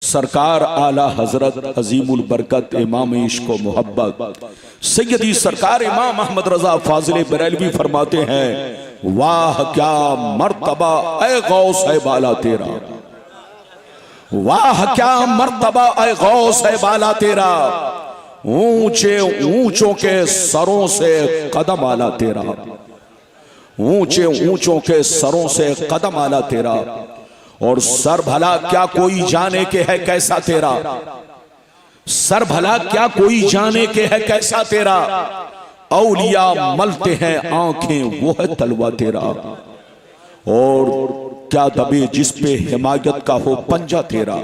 सरकार आला हजरत अजीमुल बरकत इमाम इश्क व मोहब्बत सैयदी सरकार इमाम अहमद रजा फाजिल बरेलवी फरमाते हैं, वाह क्या मर्तबा ऐ गौस है बाला तेरा, वाह क्या मर्तबा ऐ गौस है बाला तेरा, ऊंचे ऊंचों के सरों से कदम आला तेरा, ऊंचे ऊंचों के सरों से कदम आला तेरा। और सर भला क्या कोई जाने के है कैसा तेरा, सर भला क्या कोई जाने के है कैसा तेरा, औलिया मलते हैं आंखें वो है तलवा तेरा। और क्या दबे जिस पे हिमायत का हो पंजा तेरा,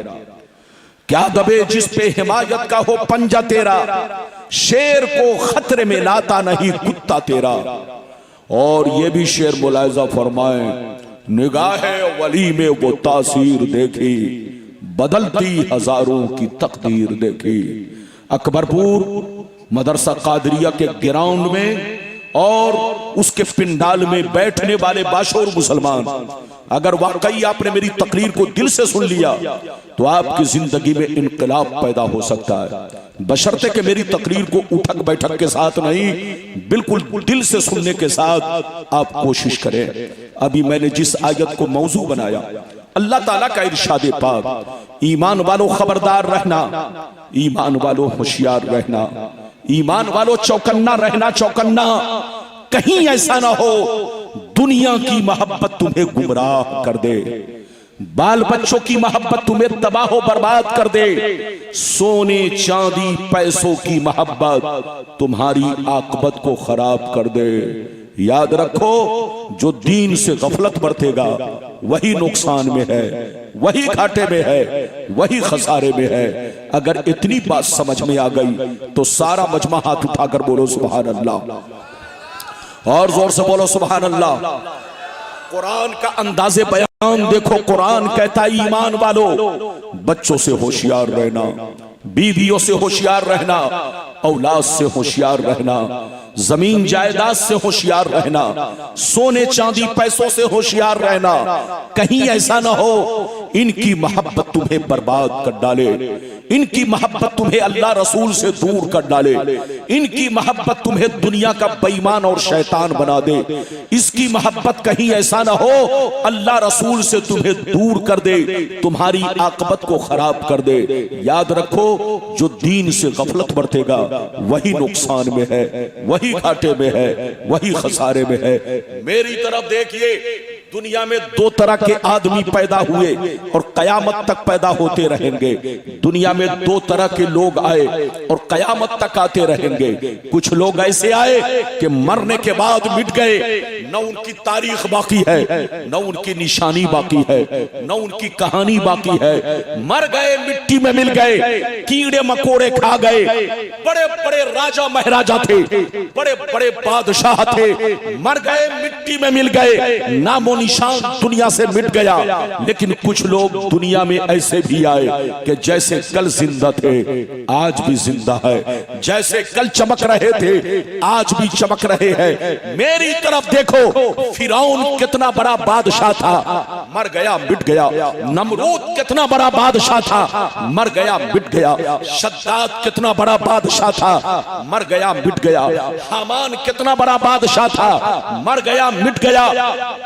क्या दबे जिस पे हिमायत का हो पंजा तेरा, शेर को खतरे में लाता नहीं कुत्ता तेरा। और ये भी शेर मुलायजा फरमाए, निगाहे वली में वो तासीर देखी, बदलती हजारों की तकदीर देखी। अकबरपुर मदरसा कादरिया के ग्राउंड में और उसके पिंडाल में बैठने वाले बाशोर मुसलमान, अगर वाकई आपने मेरी तकरीर को दिल से सुन लिया तो आपकी जिंदगी में इनकलाब पैदा हो सकता है, बशर्ते कि मेरी तकरीर को उठक बैठक के साथ नहीं, बिल्कुल दिल से सुनने के साथ आप कोशिश करें। अभी मैंने जिस आयत को मौजू बनाया, अल्लाह ताला का इरशाद पाक, ईमान वालों खबरदार रहना, ईमान वालों होशियार रहना, ईमान वालों चौकन्ना रहना, चौकन्ना। कहीं ऐसा ना हो दुनिया की मोहब्बत तुम्हें गुमराह कर दे, बाल बच्चों की मोहब्बत तुम्हें तबाह बर्बाद कर दे, सोने चांदी पैसों की मोहब्बत तुम्हारी आकबत को खराब कर दे। याद रखो, जो दीन से गफलत बरतेगा वही नुकसान में है, वही घाटे में है, वही खसारे में है। अगर इतनी बात समझ में आ गई तो सारा मजमा हाथ उठाकर बोलो सुभान अल्लाह, और जोर से बोलो सुभान अल्लाह। कुरान का अंदाज़े बयान देखो, कुरान कहता है ईमान वालों बच्चों से होशियार रहना, बीवियों से होशियार रहना, औलाद से होशियार रहना, जमीन जायदाद से होशियार रहना, सोने चांदी पैसों से होशियार रहना। कहीं ऐसा ना हो इनकी मोहब्बत तुम्हें बर्बाद कर डाले, इनकी मोहब्बत तुम्हें अल्लाह रसूल से दूर कर डाले, इनकी मोहब्बत तुम्हें दुनिया का बेईमान और शैतान बना दे। इसकी मोहब्बत कहीं ऐसा ना हो अल्लाह रसूल से तुम्हें दूर कर दे, तुम्हारी आकबत को खराब कर दे। याद रखो, जो दीन से गफलत बरतेगा वही नुकसान में है, वही घाटे में है, वही खसारे में है। मेरी तरफ देखिए, दुनिया में दो तरह के आदमी पैदा हुए और कयामत तक पैदा होते रहेंगे। दुनिया में दो तरह के लोग आए और कयामत तक आते रहेंगे। कुछ लोग ऐसे आए कि मरने के बाद मिट गए, न उनकी तारीख बाकी है, न उनकी निशानी बाकी है, न उनकी कहानी बाकी है। मर गए, मिट्टी में मिल गए, कीड़े मकोड़े खा गए। बड़े बड़े राजा महाराजा थे, बड़े बड़े बादशाह थे, मर गए, मिट्टी में मिल गए, नामो निशान दुनिया से मिट गया। लेकिन कुछ लोग दुनिया में ऐसे भी आए कि जैसे कल जिंदा थे आज भी जिंदा है, जैसे कल चमक रहे थे आज भी चमक रहे हैं। मेरी तरफ देखो, फिरौन कितना बड़ा बादशाह था, मर गया, मिट गया। नमरूद कितना बड़ा बादशाह था, मर गया, मिट गया। शद्दाद कितना बड़ा बादशाह था, मर गया, मिट गया। हामान कितना बड़ा बादशाह था, मर गया, मिट गया।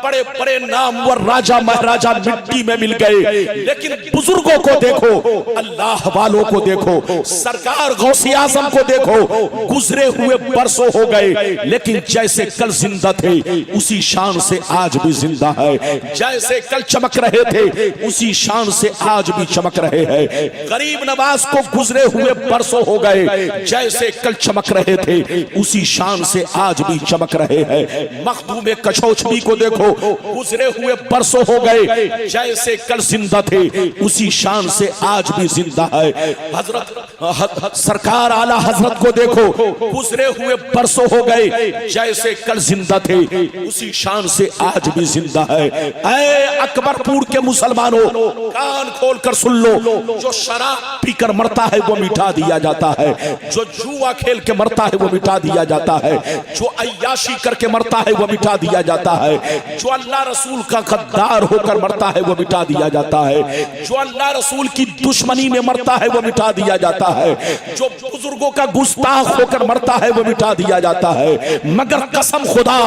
बड़े बड़े नामवर राजा महाराजा मिट्टी में मिल गए। लेकिन बुजुर्गों को देखो, अल्लाह वालों को देखो, सरकार गौसे आजम को देखो, गुजरे हुए बरसों हो गए लेकिन जैसे कल जिंदा थे उसी शान से आज भी जिंदा है, जैसे कल चमक रहे थे उसी शान से आज भी चमक रहे हैं। गरीब नवाज को गुजरे हुए बरसों हो गए, जैसे कल चमक रहे थे उसी शान से आज भी चमक रहे हैं। मखदूम कछौछवी को देखो, गुजरे हुए बरसों हो गए, जैसे कल जिंदा थे उसी शान से आज भी जिंदा है। हजरत सरकार आला हजरत को देखो, गुजरे हुए बरसों हो गए, जैसे कल जिंदा थे उसी शान से आज भी जिंदा है। ऐ अकबरपुर के मुसलमानों, कान खोल कर सुन लो, जो शराब पीकर मरता है वो मिटा दिया जाता है, जो जुआ खेल के मरता है वो मिटा दिया जाता है, जो अय्याशी करके मरता है वो मिटा दिया जाता है, जो अल्लाह रसूल का गद्दार होकर मरता है वो मिटा दिया जाता है, जो अल्लाह रसूल की दुश्मनी दुश्मनी में मरता है वो मिटा दिया जाता है, जो बुजुर्गों का गुस्ताख होकर मरता है वो मिटा दिया जाता है। मगर कसम खुदा,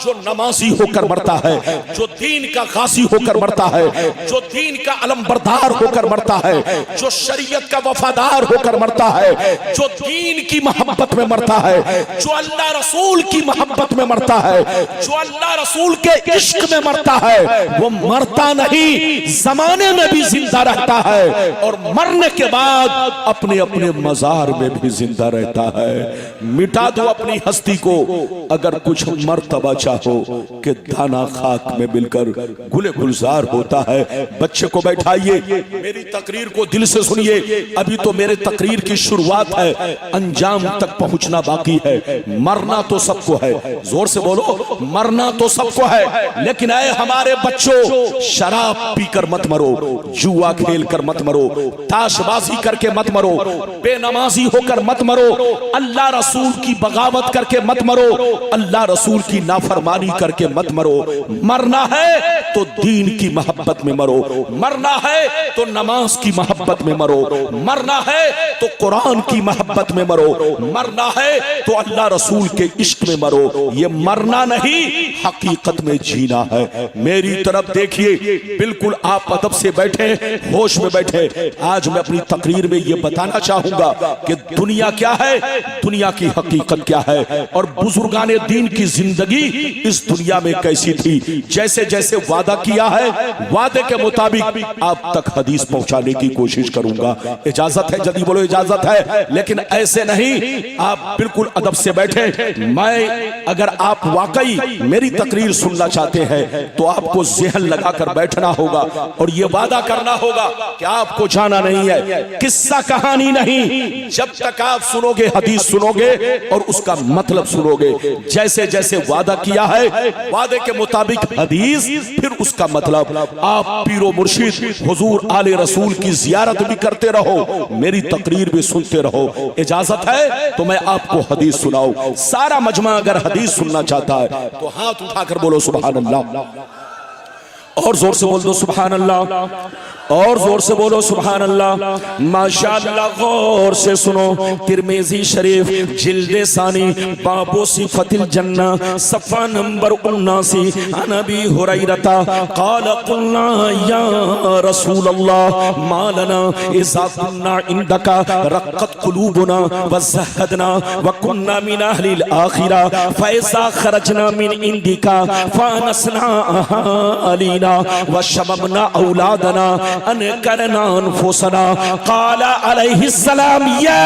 जो नमाजी होकर मरता है, जो दीन का गाजी होकर मरता है, जो दीन का अलमबरदार होकर मरता है, जो शरीयत का वफादार होकर मरता है, जो दीन की मोहब्बत में मरता है, जो अल्लाह रसूल की मोहब्बत में मरता है, जो अल्लाह रसूल के इश्क में मरता है, वो मरता नहीं, जमाने में भी जिंदा रहता है और मरने के बाद अपने अपने मजार में भी जिंदा रहता है। मिटा दो अपनी हस्ती को अगर कुछ मर्तबा चाहो कि दाना खाक में मिलकर गुले गुलजार होता है। बच्चे को बैठाइए, मेरी तकरीर को दिल से सुनिए। अभी तो मेरे तकरीर की शुरुआत है, अंजाम तक पहुंचना बाकी है। मरना तो सबको है, जोर से बोलो, मरना तो सबको है, लेकिन ऐ हमारे बच्चों, शराब पीकर मत मरो, जुआ खेल कर मत मरो, ताशबाजी करके मत मरो, बेनमाजी होकर मत मरो, अल्लाह रसूल की बगावत करके मत मरो, अल्लाह रसूल की नाफरमानी करके मत मरो। मरना है तो दीन की मोहब्बत में मरो, मरना है तो नमाज की मोहब्बत में मरो, मरना है तो कुरान की मोहब्बत में मरो, मरना है तो अल्लाह रसूल के इश्क में मरो। ये मरना नहीं, हकीकत में जीना है। मेरी तरफ देखिए, बिल्कुल आप अदब से बैठे, होश में बैठे। आज मैं अपनी तकरीर में ये बताना चाहूंगा कि दुनिया क्या है, दुनिया की हकीकत क्या है और बुजुर्गाने दीन की जिंदगी इस दुनिया में कैसी थी। जैसे जैसे वादा किया है, वादे के मुताबिक आप तक हदीस पहुंचाने की कोशिश करूंगा। इजाजत है? जल्दी बोलो इजाजत है। लेकिन ऐसे नहीं, आप बिल्कुल अदब से बैठे। मैं अगर आप वाकई मेरी तकरीर सुनना चाहते हैं तो आपको ज़हन लगाकर बैठना होगा और ये वादा करना होगा कि आपको जाना नहीं है, किस्सा कहानी नहीं। जब तक आप सुनोगे, हदीस सुनोगे और उसका मतलब सुनोगे, जैसे जैसे वादा किया है, वादे के मुताबिक हदीस, फिर उसका मतलब। आप पीरो मुर्शिद हुजूर आले रसूल की जियारत भी करते रहो, मेरी तकरीर भी सुनते रहो। इजाजत है तो मैं आपको हदीस सुनाऊं। सारा मजमा अगर हदीस सुनना चाहता है तो हाथ उठाकर बोलो सुभान अल्लाह, और जोर से बोल दो सुभान अल्लाह, और जोर से बोलो सुभान अल्लाह। माशाअल्लाह, गौर से सुनो। तिरमिज़ी शरीफ जिल्दे सानी बाबो सिफतिल जन्ना सफ़ा नंबर 79, अनबी हुरैरता क़ाल क़ुलना या रसूल अल्लाह मा लना इज़ा कुन्ना इंदका रक़्क़त क़ुलूबुना व ज़हदना व कुन्ना मिन अहलिल आखिरा फ़इज़ा ख़रजना मिन इंदिका फ़नसना अलीना व शममना औलादना अनकरना अनफुसना। क़ाला अलैहिस्सलाम या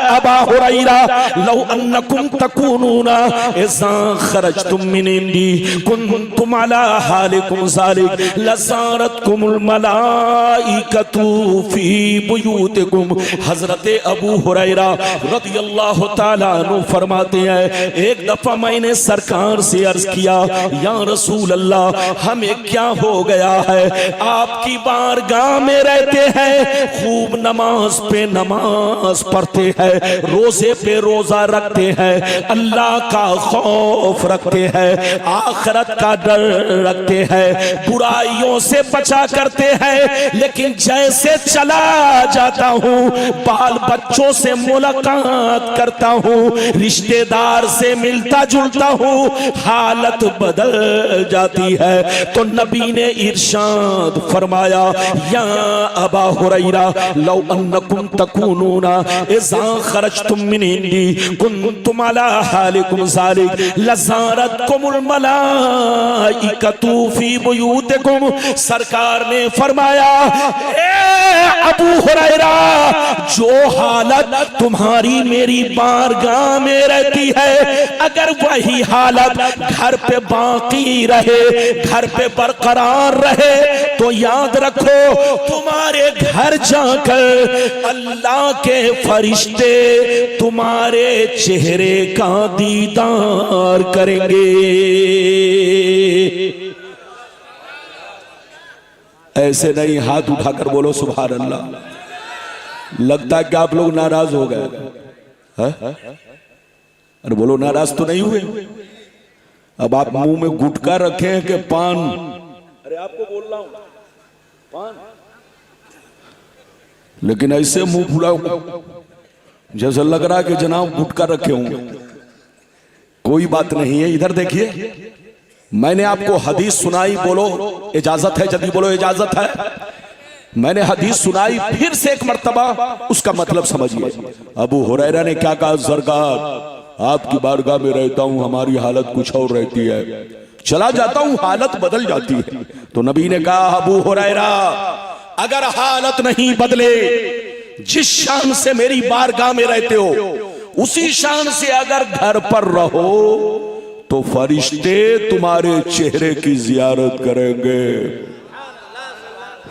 अबा हुरैरा लौ अन्नकुम तकूनूना इज़ा ख़रजतुम मिन इंदी कुन्तुम अला हालिकुम ज़ालिक लज़ारतकुमुल मलाइकतु फ़ी बुयूतिकुम। हज़रत अबू हुरैरा रज़ियल्लाहु ताला अन्हु फरमाते हैं, एक दफ़ा मैंने सरकार से अर्ज़ किया, या रसूल अल्लाह, हमें क्या हो गया है, आपकी बारगाह में रहते हैं, खूब नमाज पे नमाज पढ़ते हैं, रोजे पे रोजा रखते हैं, अल्लाह का खौफ रखते हैं, आखिरत का डर रखते हैं, बुराइयों से बचा करते हैं, लेकिन जैसे चला जाता हूँ, बाल बच्चों से मुलाकात करता हूँ, रिश्तेदार से मिलता जुलता हूँ, हालत बदल जाती है। तो नबी ने इरशाद फरमाया, या अबा हुरैरा लौ अन्नकुम तकूनूना इज़ा खरजतुम मिन इंदी कुन्तुम अला हालिकुम ज़ालिक लज़ारतकुमुल मलाइकतु फ़ी बुयूतिकुम। सरकार ने फरमाया, ए अबू हुरैरा, जो हालत तुम्हारी मेरी बारगाह में रहती है, अगर वही हालत घर पे बाकी रहे, घर पे बरकरार रहे, तो याद रखो तुम्हारे घर जाकर अल्लाह के फरिश्ते तुम्हारे चेहरे का दीदार करेंगे। ऐसे नहीं, हाथ उठाकर बोलो सुभान अल्लाह। लगता है कि आप लोग नाराज हो गए। अरे बोलो, नाराज तो नहीं हुए? अब आप मुंह में गुटखा रखे हैं कि पान? अरे आपको बोल रहा हूं, पान लेकिन ऐसे मुंह फुला जैसे लग रहा है कि जनाब गुटका रखे होंगे। कोई बात नहीं है। इधर देखिए, मैंने आपको हदीस सुनाई, बोलो इजाजत है? जल्दी बोलो इजाजत है। मैंने हदीस सुनाई, फिर से एक मर्तबा उसका मतलब समझिए। अबू हुरैरा ने क्या कहा? सरकार आपकी बारगाह में रहता हूं, हमारी हालत कुछ और रहती है, चला जाता हूं हालत बदल जाती है। तो नबी ने कहा, अबू हुरैरा अगर हालत नहीं बदले, जिस शान से मेरी बारगाह में रहते हो उसी शान से अगर घर पर रहो तो फरिश्ते तुम्हारे चेहरे की जियारत करेंगे,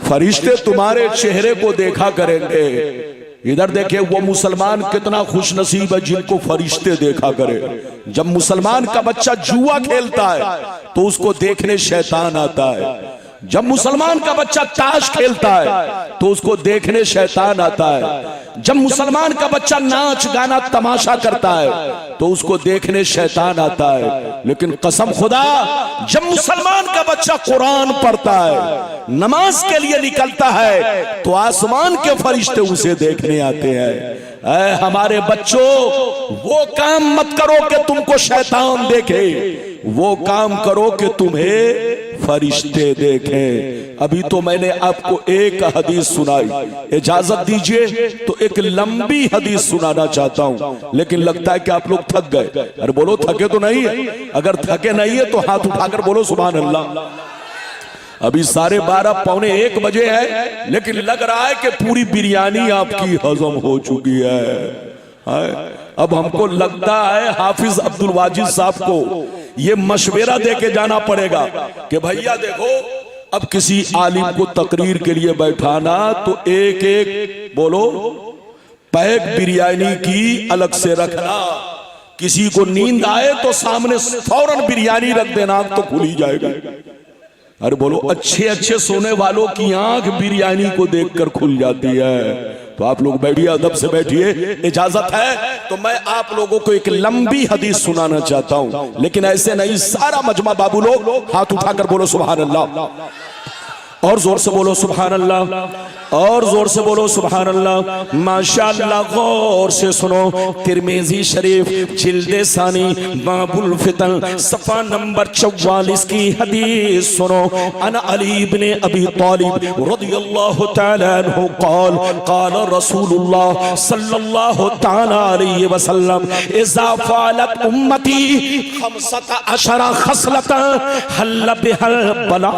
फरिश्ते तुम्हारे चेहरे को देखा करेंगे। इधर देखिए, वो मुसलमान कितना खुशनसीब है जिनको फरिश्ते देखा करे। जब मुसलमान का बच्चा जुआ खेलता है तो उसको देखने शैतान आता है। जब मुसलमान का बच्चा ताश खेलता है तो उसको देखने शैतान आता है। जब मुसलमान का बच्चा नाच गाना तमाशा करता है तो उसको देखने शैतान आता है। लेकिन कसम खुदा, जब मुसलमान का बच्चा कुरान पढ़ता है, नमाज के लिए निकलता है, तो आसमान के फरिश्ते उसे देखने आते हैं। ऐ हमारे बच्चों, वो काम मत करो कि तुमको शैतान देखे, वो काम करो कि तुम्हें फरिश्ते देखें। अभी तो मैंने आपको एक हदीस सुनाई, इजाजत दीजिए तो एक लंबी हदीस सुनाना चाहता हूं, लेकिन लगता है कि आप लोग थक गए। अरे बोलो, थके तो नहीं है? अगर थके नहीं है तो हाथ उठाकर बोलो सुभान अल्लाह। अभी 12:30 पौने 1 बजे है, लेकिन लग रहा है कि पूरी बिरयानी आपकी हजम हो चुकी है। अब हमको लगता है हाफिज अब्दुल वाजिद साहब को ये मशवरा दे के जाना पड़ेगा कि भैया देखो, अब किसी आलिम को तकरीर के लिए बैठाना तो एक एक बोलो पैक बिरयानी की अलग से रखना। किसी को नींद आए तो सामने फौरन बिरयानी रख देना, तो खुल ही जाएगा। अरे बोलो, अच्छे अच्छे सोने वालों की आंख बिरयानी को देखकर खुल जाती है। तो आप लोग बैठिए, अदब से बैठिए, इजाजत है तो मैं आप लोगों को एक लंबी हदीस सुनाना चाहता हूं, लेकिन ऐसे नहीं। सारा मजमा बाबू लोग हाथ उठाकर बोलो सुभान अल्लाह, और जोर से बोलो सुभान अल्लाह, और जोर से बोलो सुभान अल्लाह। माशाअल्लाह, गौर से सुनो। तिरमिजी शरीफ जिल्दे सानी बाबुल फितन सफा नंबर 44 की हदीस सुनो। अन अली इब्ने अबी तालिब रदियल्लाहु तआला अन्हु क़ाल क़ाल रसूलुल्लाह सल्लल्लाहु तआला अलैहि वसल्लम इज़ा फ़अलत उम्मती 15 खसलतन हल बिहल बला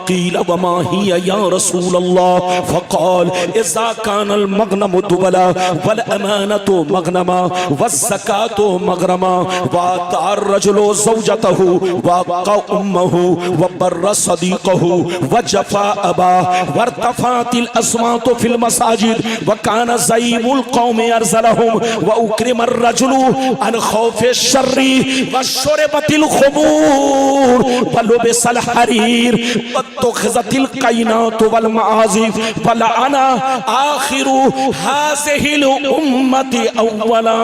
क़ील वमा हिया या रसूलल्लाह फ़क़ाल इज़ा कानल मग़नमु दुबला वल अमानतु मग़नमा वज़्ज़कातु मग़रमा वअतार रजुलु ज़ौजतहु वअक़ा उम्महु वबर्र सदीक़हु वजफ़ा अबा वरतफ़ातिल अस्वातु फ़िल मसाजिद वकान ज़ईमुल क़ौमि अरज़लहुम वउक्रिमर रजुलु अन ख़ौफ़ि शर्रि वशुरिबतिल ख़ुमूर वलुबिसल हरीर वत्तुख़िज़तिल क़ैनातु वल मआज़िफ़ वलअना आखिरु हाज़िहिल उम्मति अव्वला।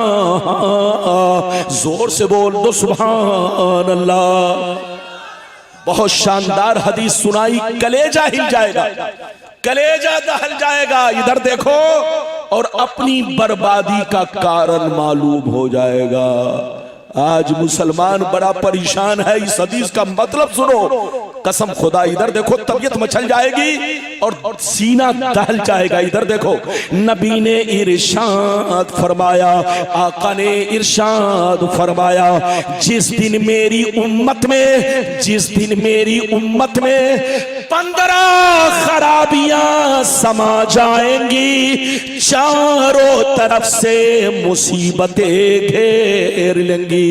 जोर से बोल दो सुभान अल्लाह। बहुत शानदार हदीस सुनाई, कलेजा हिल जाएगा, कलेजा दहल जाएगा। इधर देखो, और अपनी बर्बादी का कारण मालूम हो जाएगा। आज मुसलमान बड़ा परेशान है। इस हदीस का मतलब सुनो, कसम खुदा। इधर देखो, तबीयत मचल जाएगी और सीना दहल जाएगा। इधर देखो, नबी ने इरशाद फरमाया, आका ने इरशाद फरमाया, जिस दिन मेरी उम्मत में 15 खराबियां समा जाएंगी, चारों तरफ से मुसीबतें घेर लेंगी,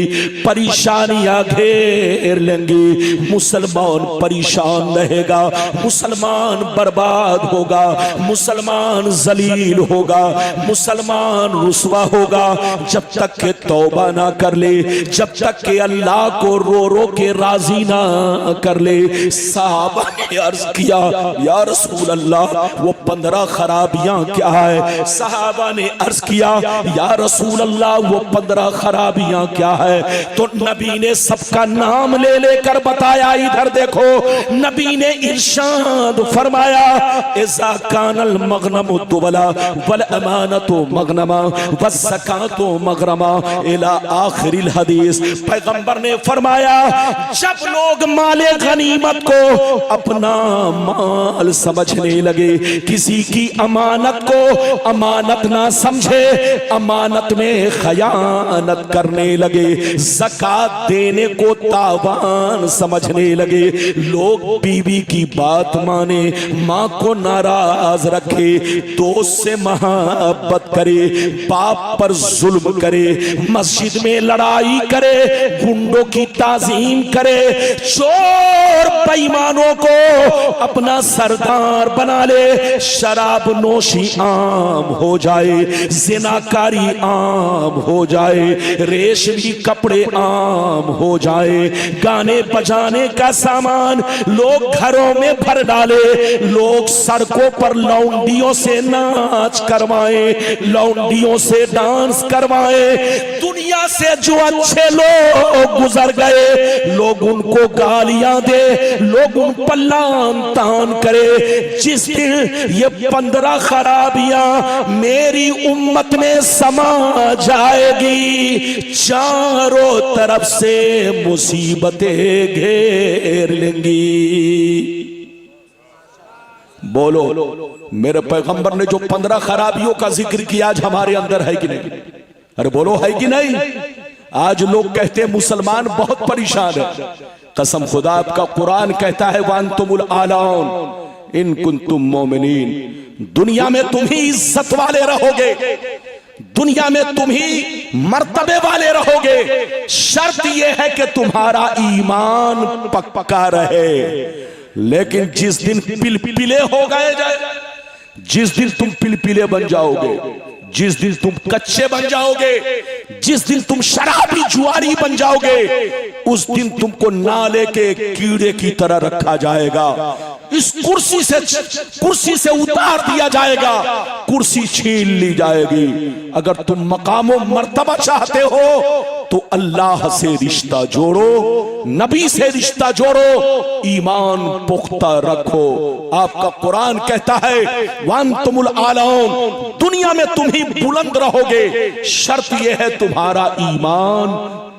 परेशानियां घेर लेंगी। मुसलमान परेशान रहेगा, मुसलमान बर्बाद होगा, मुसलमान जलील होगा, मुसलमान रुसवा होगा, जब तक के तौबा ना कर ले, जब तक के अल्लाह को रो रो के राजी ना कर ले। साहबा ने अर्ज किया या रसूल अल्लाह वो 15 खराबियां क्या है? सहाबा ने अर्ज किया या रसूल अल्लाह वो 15 खराबियां क्या है? तो नबी ने सबका नाम ले लेकर बताया। इधर देखो, नबी ने इरशाद फरमाया इज़ा कानल मगनमु दुबला वल अमानतु मगनमा वज़्ज़कातु मगरमा इला आखिरिल हदीस। पैगंबर ने फरमाया जब लोग माले गनीमत को अपना माल समझने लगे, किसी की अमानत को अमानत ना समझे, अमानत में खयानत करने लगे, ज़कात देने को तावान समझने लगे, लोग बीवी की बात माने, माँ को नाराज रखे, दोस्त से मोहब्बत करे, बाप पर जुल्म करे, मस्जिद में लड़ाई करे, गुंडों की ताजीम करे, चोर बेईमानों को अपना सरदार बना ले, शराब नोशी आम हो जाए, जिनाकारी आम हो जाए, रेशमी कपड़े आम हो जाए, गाने बजाने का सामान लोग घरों में भर डाले, लोग सड़कों पर लौंडियों से नाच करवाए, लौंडियों से डांस करवाए, दुनिया से जो अच्छे लोग गुजर गए लोग उनको गालियां दे, लोग उन पर लान तान करे। जिस दिन ये 15 खराबियां मेरी उम्मत में समा जाएगी, चारों तरफ से मुसीबतें घेर लेंगी। बोलो, मेरे पैगंबर ने जो 15 खराबियों का जिक्र किया आज हमारे अंदर है कि नहीं? अरे बोलो, है कि नहीं? आज लोग कहते हैं मुसलमान बहुत परेशान है। कसम खुदा, आपका कुरान कहता है वांतुमुल आलाउन इन कुंतुम मोमिनीन, दुनिया में तुम ही इज्जत वाले रहोगे, दुनिया में तुम ही मर्तबे वाले रहोगे, शर्त यह है कि तुम्हारा ईमान पक्का रहे। लेकिन जिस दिन पिलपिले हो गए जाए, जिस दिन तुम पिलपिले बन जाओगे, जिस दिन तुम कच्चे बन जाओगे, जिस दिन तुम शराबी जुआरी बन जाओगे, उस दिन तुमको नाले के कीड़े की तरह रखा जाएगा, इस कुर्सी से उतार दिया जाएगा, कुर्सी छीन ली जाएगी। अगर तुम मकामो मर्तबा चाहते हो तो अल्लाह से रिश्ता जोड़ो, नबी से रिश्ता जोड़ो, ईमान पुख्ता रखो। आपका कुरान कहता है वांतुमुल आलाउन, दुनिया में तुम ही बुलंद रहोगे, शर्त यह है तुम्हारा ईमान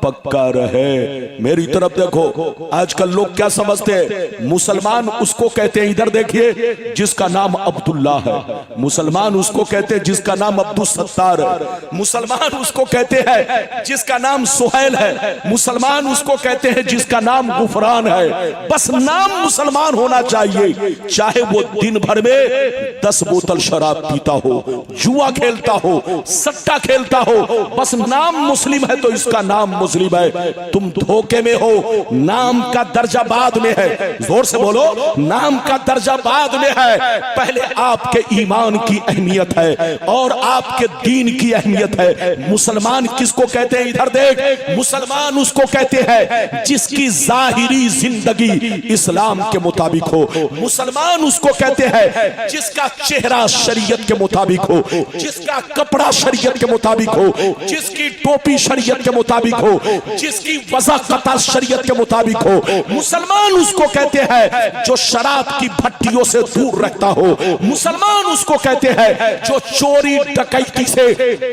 पक्का रहे। मेरी तरफ देखो, आजकल लोग क्या समझते हैं? मुसलमान उसको कहते हैं, इधर देखिए, जिसका नाम अब्दुल्ला है, मुसलमान उसको कहते हैं जिसका नाम अब्दुल सत्तार है, मुसलमान उसको कहते हैं जिसका नाम सुहैल है, मुसलमान उसको कहते हैं जिसका नाम गुफरान है। बस नाम मुसलमान होना चाहिए, चाहे वो दिन भर में 10 बोतल शराब पीता हो, जुआ खेलता हो, सट्टा खेलता हो, बस नाम मुस्लिम है तो इसका नाम मुस्लिम है। तुम धोखे में हो, नाम का दर्जा बाद में है। जोर से बोलो, नाम का दर्जा बाद में है, पहले आपके ईमान की अहमियत है और आपके दीन की अहमियत है। मुसलमान किसको कहते हैं? इधर देख, मुसलमान उसको कहते हैं जिसकी जाहिरी जिंदगी इस्लाम के मुताबिक हो, मुसलमान उसको कहते हैं जिसका चेहरा शरीयत के मुताबिक हो, जिसका कपड़ा शरीयत के मुताबिक हो, जिसकी टोपी शरीयत के मुताबिक हो, जिसकी वज़ाक़त शरीयत के मुताबिक हो। मुसलमान उसको कहते हैं जो शराब की भट्टियों से दूर रहता हो, मुसलमान उसको कहते हैं जो चोरी डकैती से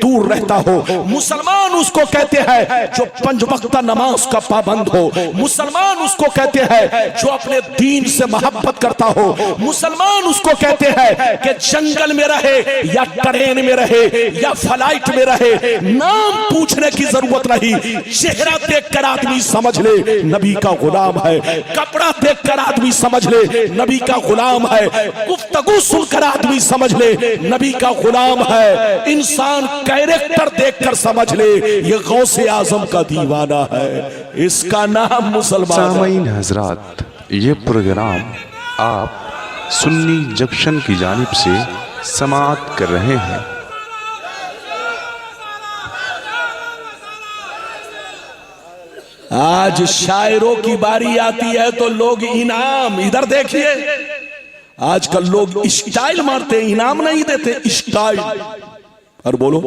दूर रहता हो, मुसलमान उसको कहते हैं जो 5 वक्त नमाज का पाबंद हो, मुसलमान उसको कहते हैं जो अपने दीन से मोहब्बत करता हो, मुसलमान उसको कहते हैं कि जंगल में रहे या ट्रेन में रहे या फ्लाइट में रहे, नाम पूछने की जरूरत नहीं, चेहरा देखकर आदमी समझ ले नबी का गुलाम है, कपड़ा देखकर आदमी समझ ले नबी का गुलाम है, गुफ्तगू सुनकर आदमी समझ ले नबी का गुलाम है, इंसान कैरेक्टर देखकर समझ ले ये गौसे आजम का दीवाना है, इसका नाम मुसलमान है। सामईन हजरात, ये प्रोग्राम आप सुन्नी जंक्शन की जानिब से समाअत कर रहे हैं। आज शायरों की बारी आती है तो लोग इनाम, इधर देखिए आजकल लोग स्टाइल मारते हैं, इनाम नहीं देते, स्टाइल। और बोलो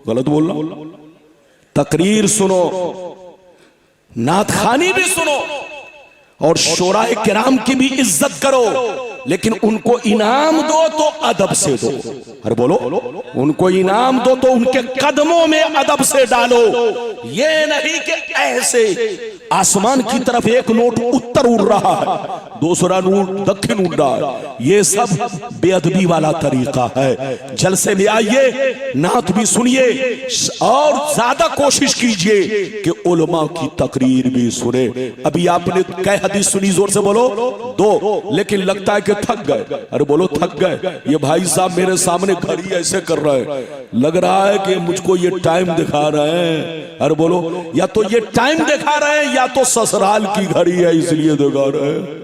गलत बोलना। तकरीर सुनो, नातखानी भी सुनो और शोराए किराम की भी इज्जत करो, लेकिन उनको इनाम दो तो अदब से दो। अरे बोलो, उनको इनाम दो तो उनके कदमों में अदब से डालो। ये नहीं कि ऐसे आसमान की तरफ एक नोट उत्तर उड़ रहा है, दूसरा नोट दक्षिण उड़ रहा है। ये सब बेअदबी वाला तरीका है। जलसे में आइए, नात भी सुनिए और ज्यादा कोशिश कीजिए कि उलमा की तकरीर भी सुने। अभी आपने कै हदीस सुनी? जोर से बोलो। 2। लेकिन लगता है कि थक गए। अरे बोलो थक गए। ये भाई साहब मेरे सामने घड़ी ऐसे कर रहे हैं, लग रहा है कि मुझको ये टाइम दिखा रहे हैं। अरे बोलो, या तो ये टाइम दिखा रहे हैं या तो ससुराल की घड़ी है इसलिए दिखा रहे हैं।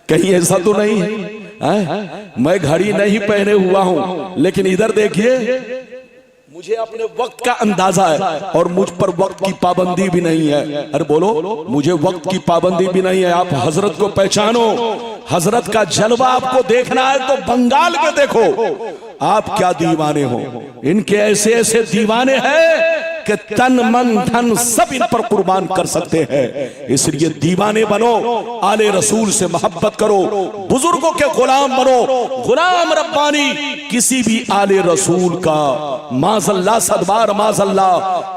कहीं ऐसा तो नहीं है? मैं घड़ी नहीं पहने हुआ हूं, लेकिन इधर देखिए, मुझे अपने वक्त का अंदाजा है और मुझ पर वक्त की पाबंदी भी नहीं है। अरे बोलो, मुझे वक्त की पाबंदी भी नहीं है। आप हजरत को पहचानो, हजरत का जलवा आपको देखना है तो बंगाल में देखो। आप क्या दीवाने हो, इनके ऐसे ऐसे दीवाने हैं कि तन मन धन सब इन पर कुर्बान कर सकते हैं। इसलिए दीवाने बनो, आले रसूल से मोहब्बत करो, बुजुर्गों के गुलाम बनो। गुलाम रब्बानी किसी भी आले रसूल का माज़ल्ला सदबार माज़ल्ला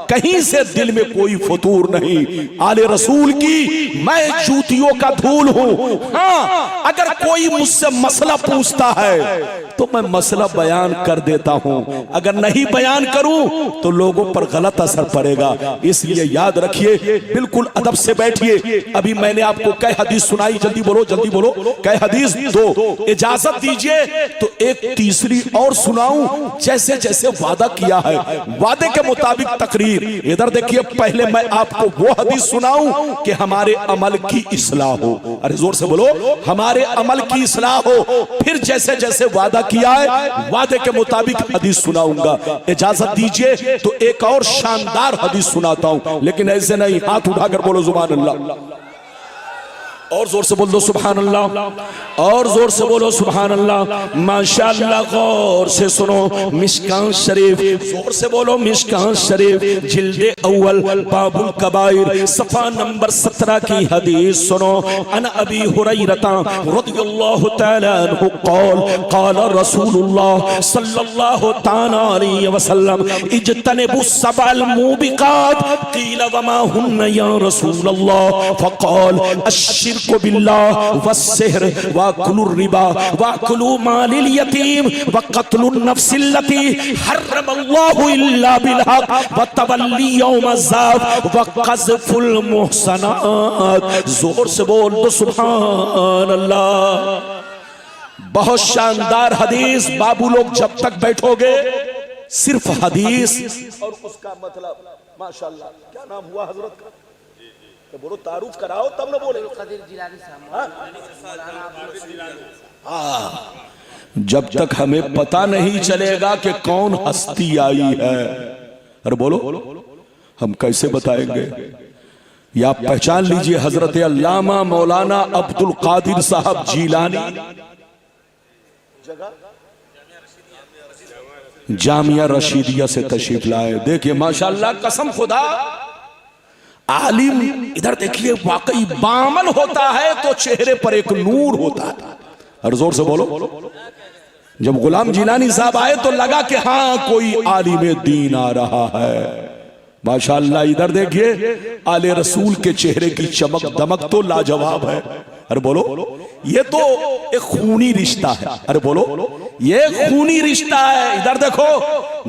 कहीं से दिल में कोई फतूर नहीं। आले रसूल की मैं जूतियों का धूल हूं। हाँ, अगर कोई मुझसे मसला पूछता है तो मैं मसला बयान कर देता हूं, अगर नहीं बयान करूं तो लोगों पर गलत असर पड़ेगा। इसलिए याद रखिए, बिल्कुल अदब से बैठिए। अभी मैंने आपको कई हदीस सुनाई, जल्दी बोलो जल्दी बोलो। कई हदीस 2, इजाजत दीजिए तो एक तीसरी और सुनाऊं, जैसे जैसे वादा किया है वादे के मुताबिक तकरीर। इधर देखिए, पहले मैं आपको वो हदीस सुनाऊं कि हमारे अमल की इस्लाह हो। अरे जोर से बोलो, हमारे अमल की इस्लाह हो। फिर जैसे जैसे वादा किया है वादे के मुताबिक हदीस सुनाऊंगा। इजाजत दीजिए तो एक और शानदार हदीस सुनाता हूं, लेकिन ऐसे नहीं, हाथ उठाकर बोलो सुभान अल्लाह, और जोर से बोल दो सुभान अल्लाह, और जोर से बोलो सुभान अल्लाह। माशाअल्लाह, गौर से सुनो, मिशकान शरीफ, जोर से बोलो मिशकान शरीफ, जिल्दे अव्वल, बाबुल कबाइर, सफा नंबर 17 की हदीस सुनो। अन अबी हुरैरता रज़ियल्लाहु तआला अन्हु क़ाल क़ाल रसूलुल्लाह सल्लल्लाहु तआला अलैहि वसल्लम इज्तनिबु सबअल मूबिकात क़ील वमा हुन्ना या रसूलल्लाह फ़क़ाल अश्शिर्कु बिल्लाह वस्सिहर वअक्लुर रिबा वअक्लु मालिल यतीम वक़त्लुन नफ्सिल्लती हर्रमल्लाहु इल्ला बिलहक़ वतवल्ली यौमज़्ज़ाफ वक़ज़फुल मुहसनात। जोर से बोल दो सुभान अल्लाह। बहुत शानदार हदीस। बाबू लोग जब तक बैठोगे सिर्फ हदीस और उसका मतलब, माशाअल्लाह। क्या नाम हुआ हजरत का? तो बोलो, तारुफ कराओ तब ना बोले। जब तक हमें पता नहीं चलेगा कि कौन हस्ती आई है, अरे बोलो, हम कैसे बताएंगे? या आप पहचान लीजिए, हजरत अल्लामा मौलाना अब्दुल कादिर साहब जीलानी, जामिया रशीदिया से तशरीफ लाए। देखिए माशाअल्लाह, कसम खुदा, आलिम इधर देखिए वाकई बामल होता है तो चेहरे पर एक नूर होता है। और जोर से बोलो, जब गुलाम जिलानी साहब आए तो लगा कि हाँ कोई आलिम दीन आ रहा है। माशाअल्लाह, इधर देखिए आले रसूल के चेहरे की चमक दमक तो लाजवाब है। अरे बोलो, ये तो एक खूनी रिश्ता है। अरे बोलो, ये खूनी रिश्ता है। इधर देखो,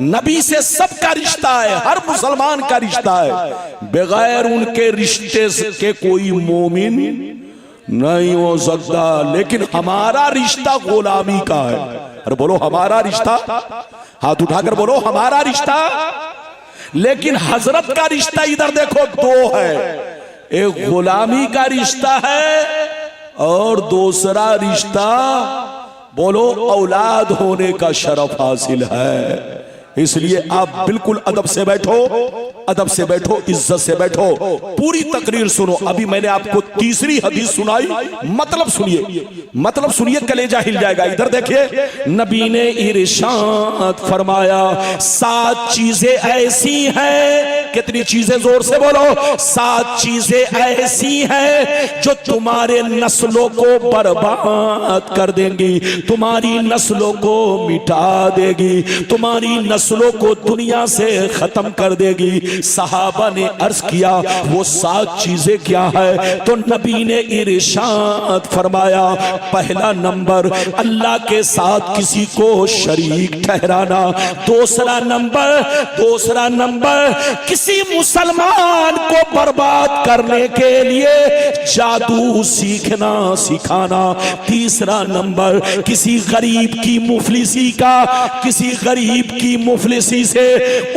नबी से सबका रिश्ता है, हर मुसलमान का रिश्ता है। बगैर उनके रिश्ते के कोई मोमिन नहीं हो सकता। लेकिन हमारा रिश्ता गुलामी का है। अरे बोलो, हमारा रिश्ता, हाथ उठाकर बोलो, हमारा रिश्ता। लेकिन हजरत का रिश्ता इधर देखो 2 है, एक गुलामी का रिश्ता है और दूसरा रिश्ता बोलो औलाद होने का शरफ हासिल है। इसलिए आप बिल्कुल अदब से बैठो, अदब से बैठो, इज्जत से बैठो, पूरी तकरीर सुनो। अभी मैंने आपको तीसरी हदीस सुनाई, मतलब सुनिए, मतलब सुनिए, कलेजा हिल जाएगा। इधर देखिए, नबी ने इरशाद फरमाया 7 चीजें ऐसी हैं, कितनी चीजें, जोर से बोलो, 7 चीजें ऐसी हैं जो तुम्हारे नस्लों को बर्बाद कर देंगी, तुम्हारी नस्लों को मिटा देगी, तुम्हारी नस्लों को दुनिया से खत्म कर देगी। सहाबा ने अर्ज किया वो 7 चीजें क्या है? तो नबी ने इरशाद फरमाया, पहला नंबर अल्लाह के साथ किसी को शरीक ठहराना, दूसरा नंबर किसी मुसलमान को बर्बाद करने के लिए जादू सीखना सिखाना, तीसरा नंबर किसी गरीब की मुफलिसी का, किसी गरीब की मुफलिसी से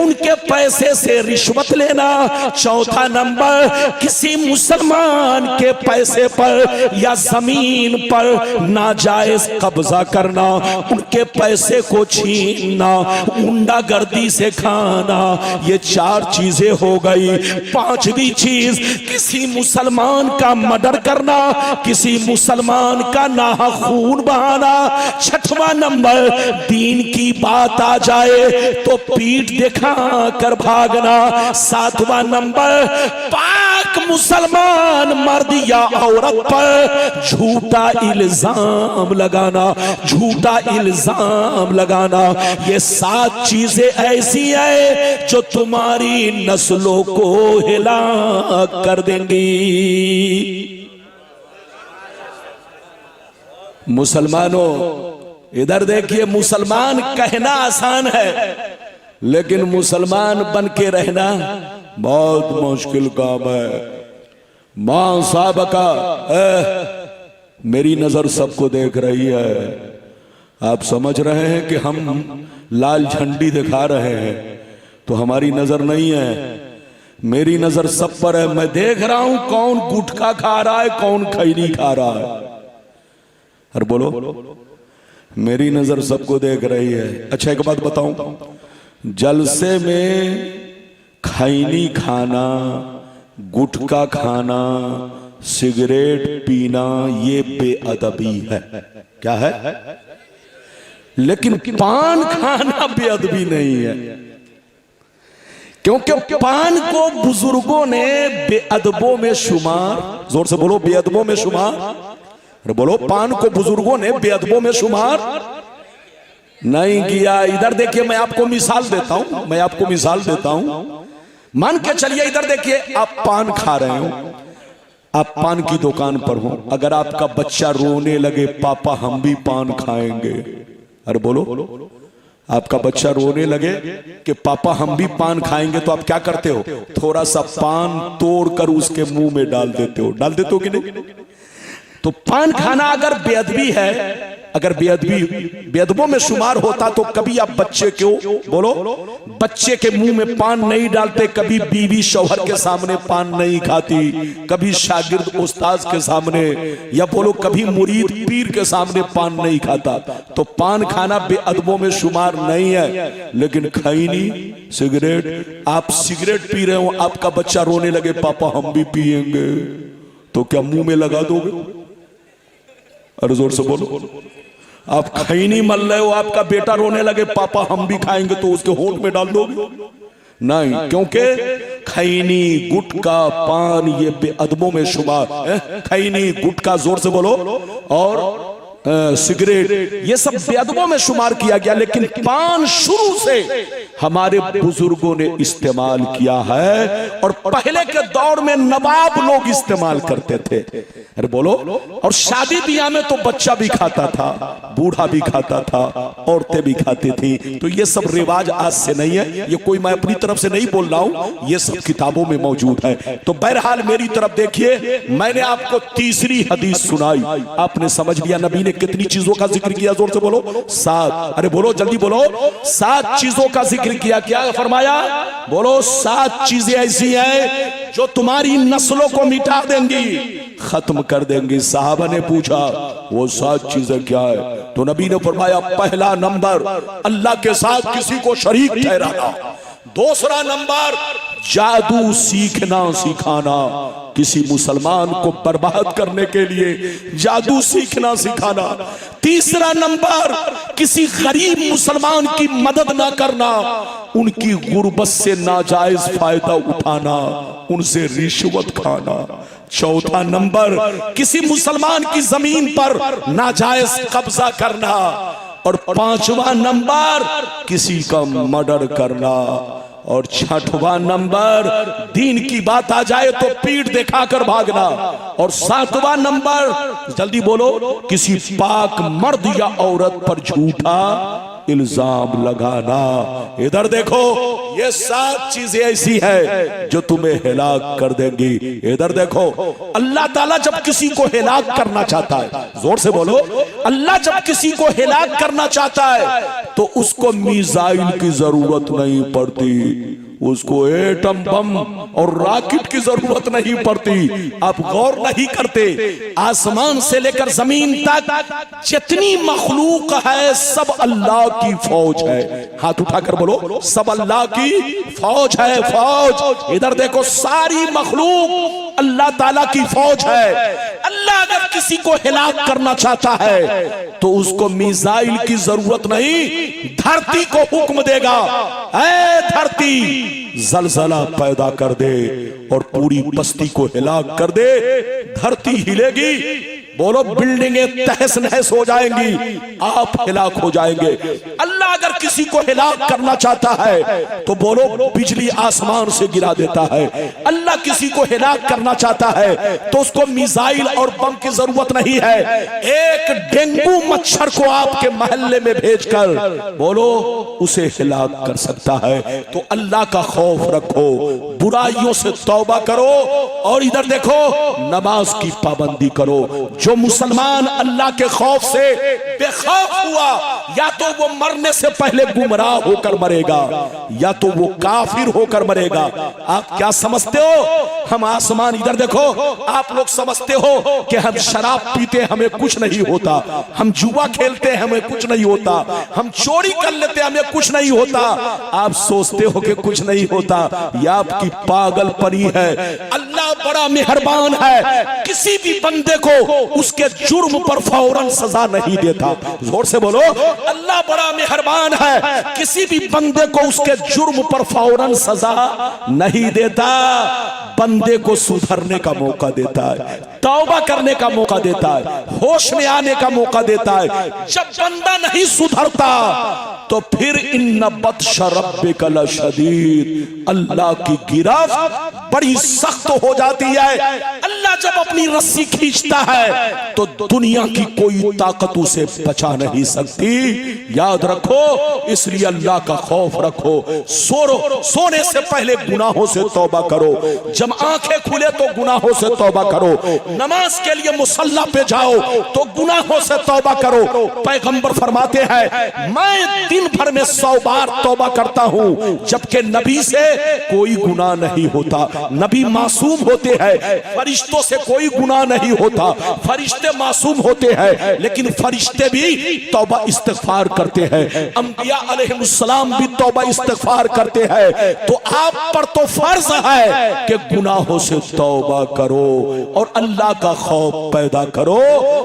उनके पैसे से रिश्वत लेना, चौथा नंबर किसी मुसलमान के पैसे पर या जमीन पर नाजायज कब्जा करना, उनके पैसे को छीनना, गुंडागर्दी से खाना। ये 4 चीजें हो गई। 5वीं चीज किसी मुसलमान का मर्डर करना, किसी मुसलमान का नाहक खून बहाना। 6वां नंबर दीन की बात आ जाए तो पीठ दिखा कर भागना। 7वां नंबर पाक मुसलमान मर्द या औरत पर झूठा इल्जाम लगाना, झूठा इल्जाम लगाना। ये 7 चीजें ऐसी है जो तुम्हारी नस्लों को हिला कर देंगी। मुसलमानों इधर देखिए, मुसलमान कहना आसान है, लेकिन मुसलमान बन के रहना बहुत मुश्किल काम है। मां साहब का मेरी नजर सबको देख रही है। आप समझ रहे हैं कि हम लाल झंडी दिखा रहे हैं, तो हमारी नजर नहीं है, मेरी नजर सब पर है। मैं देख रहा हूं कौन गुटखा खा रहा है, कौन खैनी खा रहा है। और बोलो, मेरी नजर सबको देख रही है। अच्छा एक बात बताऊं, जलसे में खैनी खाना, गुटखा खाना, सिगरेट पीना, ये बेअदबी है। क्या है? लेकिन पान खाना बेअदबी नहीं है, क्योंकि पान को बुजुर्गों ने बेअदबों में शुमार, जोर से बोलो, बेअदबों में शुमार, बोलो, पान को बुजुर्गों ने बेअदबों में शुमार नहीं किया। इधर देखिए, मैं आपको मिसाल देता हूं, मैं आपको मिसाल देता हूं। मान के चलिए, इधर देखिए, आप पान खा रहे हो, आप पान की दुकान पर हो, अगर आपका बच्चा रोने लगे, पापा हम भी पान खाएंगे, अरे बोलो, आपका बच्चा रोने लगे कि पापा हम भी पान खाएंगे, तो आप क्या करते हो? थोड़ा सा पान तोड़कर उसके मुंह में डाल देते हो कि नहीं? तो पान खाना अगर बेअदबी है, अगर बेअदबों में शुमार होता, तो कभी आप बच्चे क्यों, बोलो, बच्चे के मुंह में पान नहीं डालते, कभी बीवी शौहर के सामने पान नहीं खाती, कभी शागिर्द उस्ताद के सामने, या बोलो कभी मुरीद पीर के सामने पान नहीं खाता। तो पान खाना बेअदबों में शुमार नहीं है। लेकिन खैनी, सिगरेट, आप सिगरेट पी रहे हो, आपका बच्चा रोने लगे, पापा हम भी पिएंगे, तो क्या मुंह में लगा दोगे? अरे जोर से बोलो। आप खैनी मल रहे हो, आपका बेटा रोने लगे, पापा हम भी खाएंगे, तो उसके होंठ में डाल दोगे? नहीं, क्योंकि खैनी, गुटखा, पान ये बेअदबों में शुमार। खैनी, गुटखा, जोर से बोलो, और सिगरेट, ये सब बेअदबों में शुमार किया गया। लेकिन पान शुरू से हमारे बुजुर्गों ने इस्तेमाल किया है, और पहले के दौर में नवाब लोग इस्तेमाल करते थे। अरे बोलो, और शादी ब्याह में तो बच्चा भी खाता था, बूढ़ा भी खाता था, औरतें भी खाती थी। तो ये सब रिवाज आज से नहीं है, ये कोई मैं अपनी तरफ से नहीं बोल रहा हूं, ये सब किताबों में मौजूद है। तो बहरहाल मेरी तरफ देखिए, मैंने आपको तीसरी हदीस सुनाई, आपने समझ लिया नबी ने कितनी चीजों का जिक्र किया? जोर से बोलो, 7। अरे बोलो, जल्दी बोलो, 7 चीजों का जिक्र किया। क्या फरमाया? बोलो, 7 चीजें ऐसी हैं जो तुम्हारी नस्लों को मिटा देंगी, खत्म कर देंगी। साहबा ने पूछा वो 7 चीजें क्या है? तो नबी ने फरमाया पहला नंबर अल्लाह के साथ किसी को शरीक ठहराना, दूसरा नंबर जादू सीखना सिखाना, किसी मुसलमान को बर्बाद करने के लिए जादू सीखना सिखाना, तीसरा नंबर किसी गरीब मुसलमान की मदद ना करना, उनकी गुर्बत से नाजायज फायदा उठाना, उनसे रिश्वत खाना, चौथा नंबर किसी मुसलमान की जमीन पर नाजायज कब्जा करना, और पांचवा नंबर किसी का मर्डर करना, और छठवां नंबर दीन की बात आ जाए तो पीठ दिखाकर भागना, और सातवां नंबर जल्दी बोलो किसी पाक मर्द या औरत पर झूठा इल्जाम लगाना। इधर देखो ये 7 चीजें ऐसी है जो तुम्हें हिलाक कर देंगी। इधर देखो अल्लाह ताला जब किसी को हिलाक करना चाहता है, जोर से बोलो, अल्लाह जब किसी को हिलाक करना चाहता है तो उसको मिसाइल की जरूरत नहीं पड़ती, उसको एटम बम और रॉकेट की जरूरत नहीं पड़ती। आप गौर नहीं करते, आसमान से लेकर जमीन तक जितनी मखलूक है सब अल्लाह की फौज है। हाथ उठाकर बोलो सब अल्लाह की फौज है, फौज। इधर देखो सारी मखलूक अल्लाह ताला की फौज है। अल्लाह अगर किसी को हिलाक करना चाहता है तो उसको मिसाइल की जरूरत नहीं, धरती को हुक्म देगा, ऐ धरती जलजला पैदा कर दे और पूरी बस्ती को हिलाक कर दे। धरती हिलेगी, बोलो बिल्डिंगें तहस नहस हो जाएंगी, आप हिलाक हो जाएंगे। अल्लाह अगर किसी को हिलाक करना चाहता है तो बोलो बिजली आसमान से गिरा देता है। अल्लाह किसी को हिलाक करना चाहता है तो उसको मिसाइल और बम की जरूरत नहीं है, एक डेंगू मच्छर को आपके मोहल्ले में भेजकर बोलो उसे हिलाक कर सकता है। तो अल्लाह का खौफ रखो, बुराइयों से तौबा करो, और इधर देखो नमाज की पाबंदी करो। जो मुसलमान अल्लाह के खौफ से बेखौफ हुआ, या तो वो मरने से पहले गुमराह होकर मरेगा या तो वो काफिर होकर मरेगा। आप क्या समझते हो हम आसमान, इधर देखो आप लोग समझते हो कि हम शराब पीते हमें कुछ नहीं होता, हम जुआ खेलते हमें कुछ नहीं होता, हम चोरी कर लेते हमें कुछ नहीं होता। आप सोचते हो कि कुछ नहीं होता, यह आपकी पागलपनी है। अल्लाह बड़ा मेहरबान है, किसी भी बंदे को उसके जुर्म पर फौरन सजा नहीं देता। जोर से बोलो अल्लाह बड़ा मेहरबान है, किसी भी बंदे को उसके जुर्म पर फौरन सजा नहीं देता, बंदे को सुधरने का मौका देता है, तौबा करने का मौका देता है, होश में आने का मौका देता है। जब बंदा नहीं सुधरता तो फिर इन्ना बत्श रब्बिका लशदीद, अल्लाह की गिरफ्त बड़ी सख्त हो जाती है। अल्लाह जब अपनी रस्सी खींचता है तो दुनिया की कोई ताकत उसे बचा नहीं सकती। याद रखो, इसलिए अल्लाह का खौफ रखो। सोने से पहले गुनाहों से तौबा करो, जब आंखें खुले तो गुनाहों से तौबा करो, नमाज के लिए मुसल्ला पे जाओ तो गुनाहों से तौबा करो। पैगंबर फरमाते हैं मैं दिन भर में 100 बार तौबा करता हूं, जबकि नबी से कोई गुनाह नहीं होता। नबी मासूम होते हैं, फरिश्तों से कोई गुनाह नहीं होता, फरिश्ते मासूम होते हैं, लेकिन फरिश्ते भी तौबा इस्तिगफार करते हैं, अंबिया अलैहिस्सलाम भी तौबा इस्तिगफार करते हैं। तो आप पर तो फर्ज है कि गुनाहों से तौबा करो और अल्लाह का खौफ पैदा करो,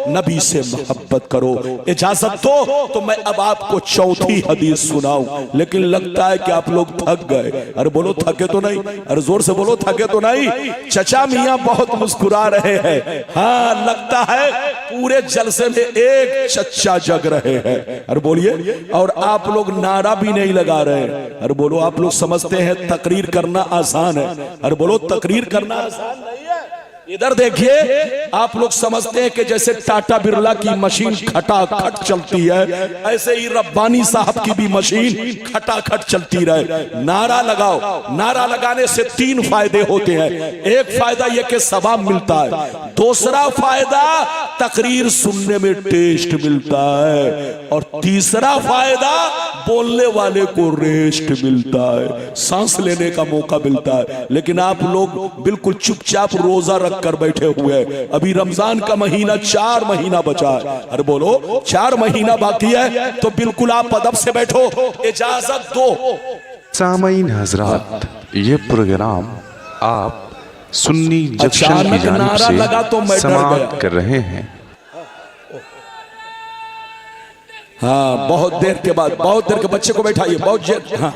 नबी से मोहब्बत करो। इजाजत दो तो मैं अब आपको चौथी हदीस सुनाऊं, लेकिन लगता है कि आप लोग थक गए। अरे बोलो थके तो नहीं, अरे जोर से बोलो थके तो नहीं। चचा मियां बहुत मुस्कुरा रहे हैं, हाँ लगता है पूरे जलसे में एक चच्चा जग रहे हैं। अरे बोलिए, और आप लोग नारा भी नहीं लगा रहे। अरे बोलो, आप लोग समझते हैं तकरीर करना आसान है। अरे बोलो तकरीर करना आसान नहीं है। इधर देखिए, आप लोग समझते हैं कि जैसे टाटा बिरला की मशीन खटाखट चलती है, ऐसे ही रब्बानी साहब की भी मशीन खटाखट चलती रहे। नारा लगाओ, नारा लगाने से 3 फायदे होते हैं। एक फायदा यह कि सवाब मिलता है, दूसरा फायदा तकरीर सुनने में टेस्ट मिलता है, और तीसरा फायदा बोलने वाले को रेस्ट मिलता है, सांस लेने का मौका मिलता है, लेकिन आप लोग बिल्कुल चुपचाप रोजा रख कर बैठे हुए हैं। अभी रमजान का महीना 4 महीना बचा है। अरे बोलो 4 महीना बाकी है तो बिल्कुल आप अदब से बैठो, इजाजत दो। सामईन हजरात, ये प्रोग्राम आप सुन्नी जंक्शन की जानिब नारा लगा तो मैं से डर समाप्त गया। कर रहे हैं। हाँ, बहुत देर के बाद, बहुत देर के बच्चे को बैठाइए, बहुत देर। हाँ,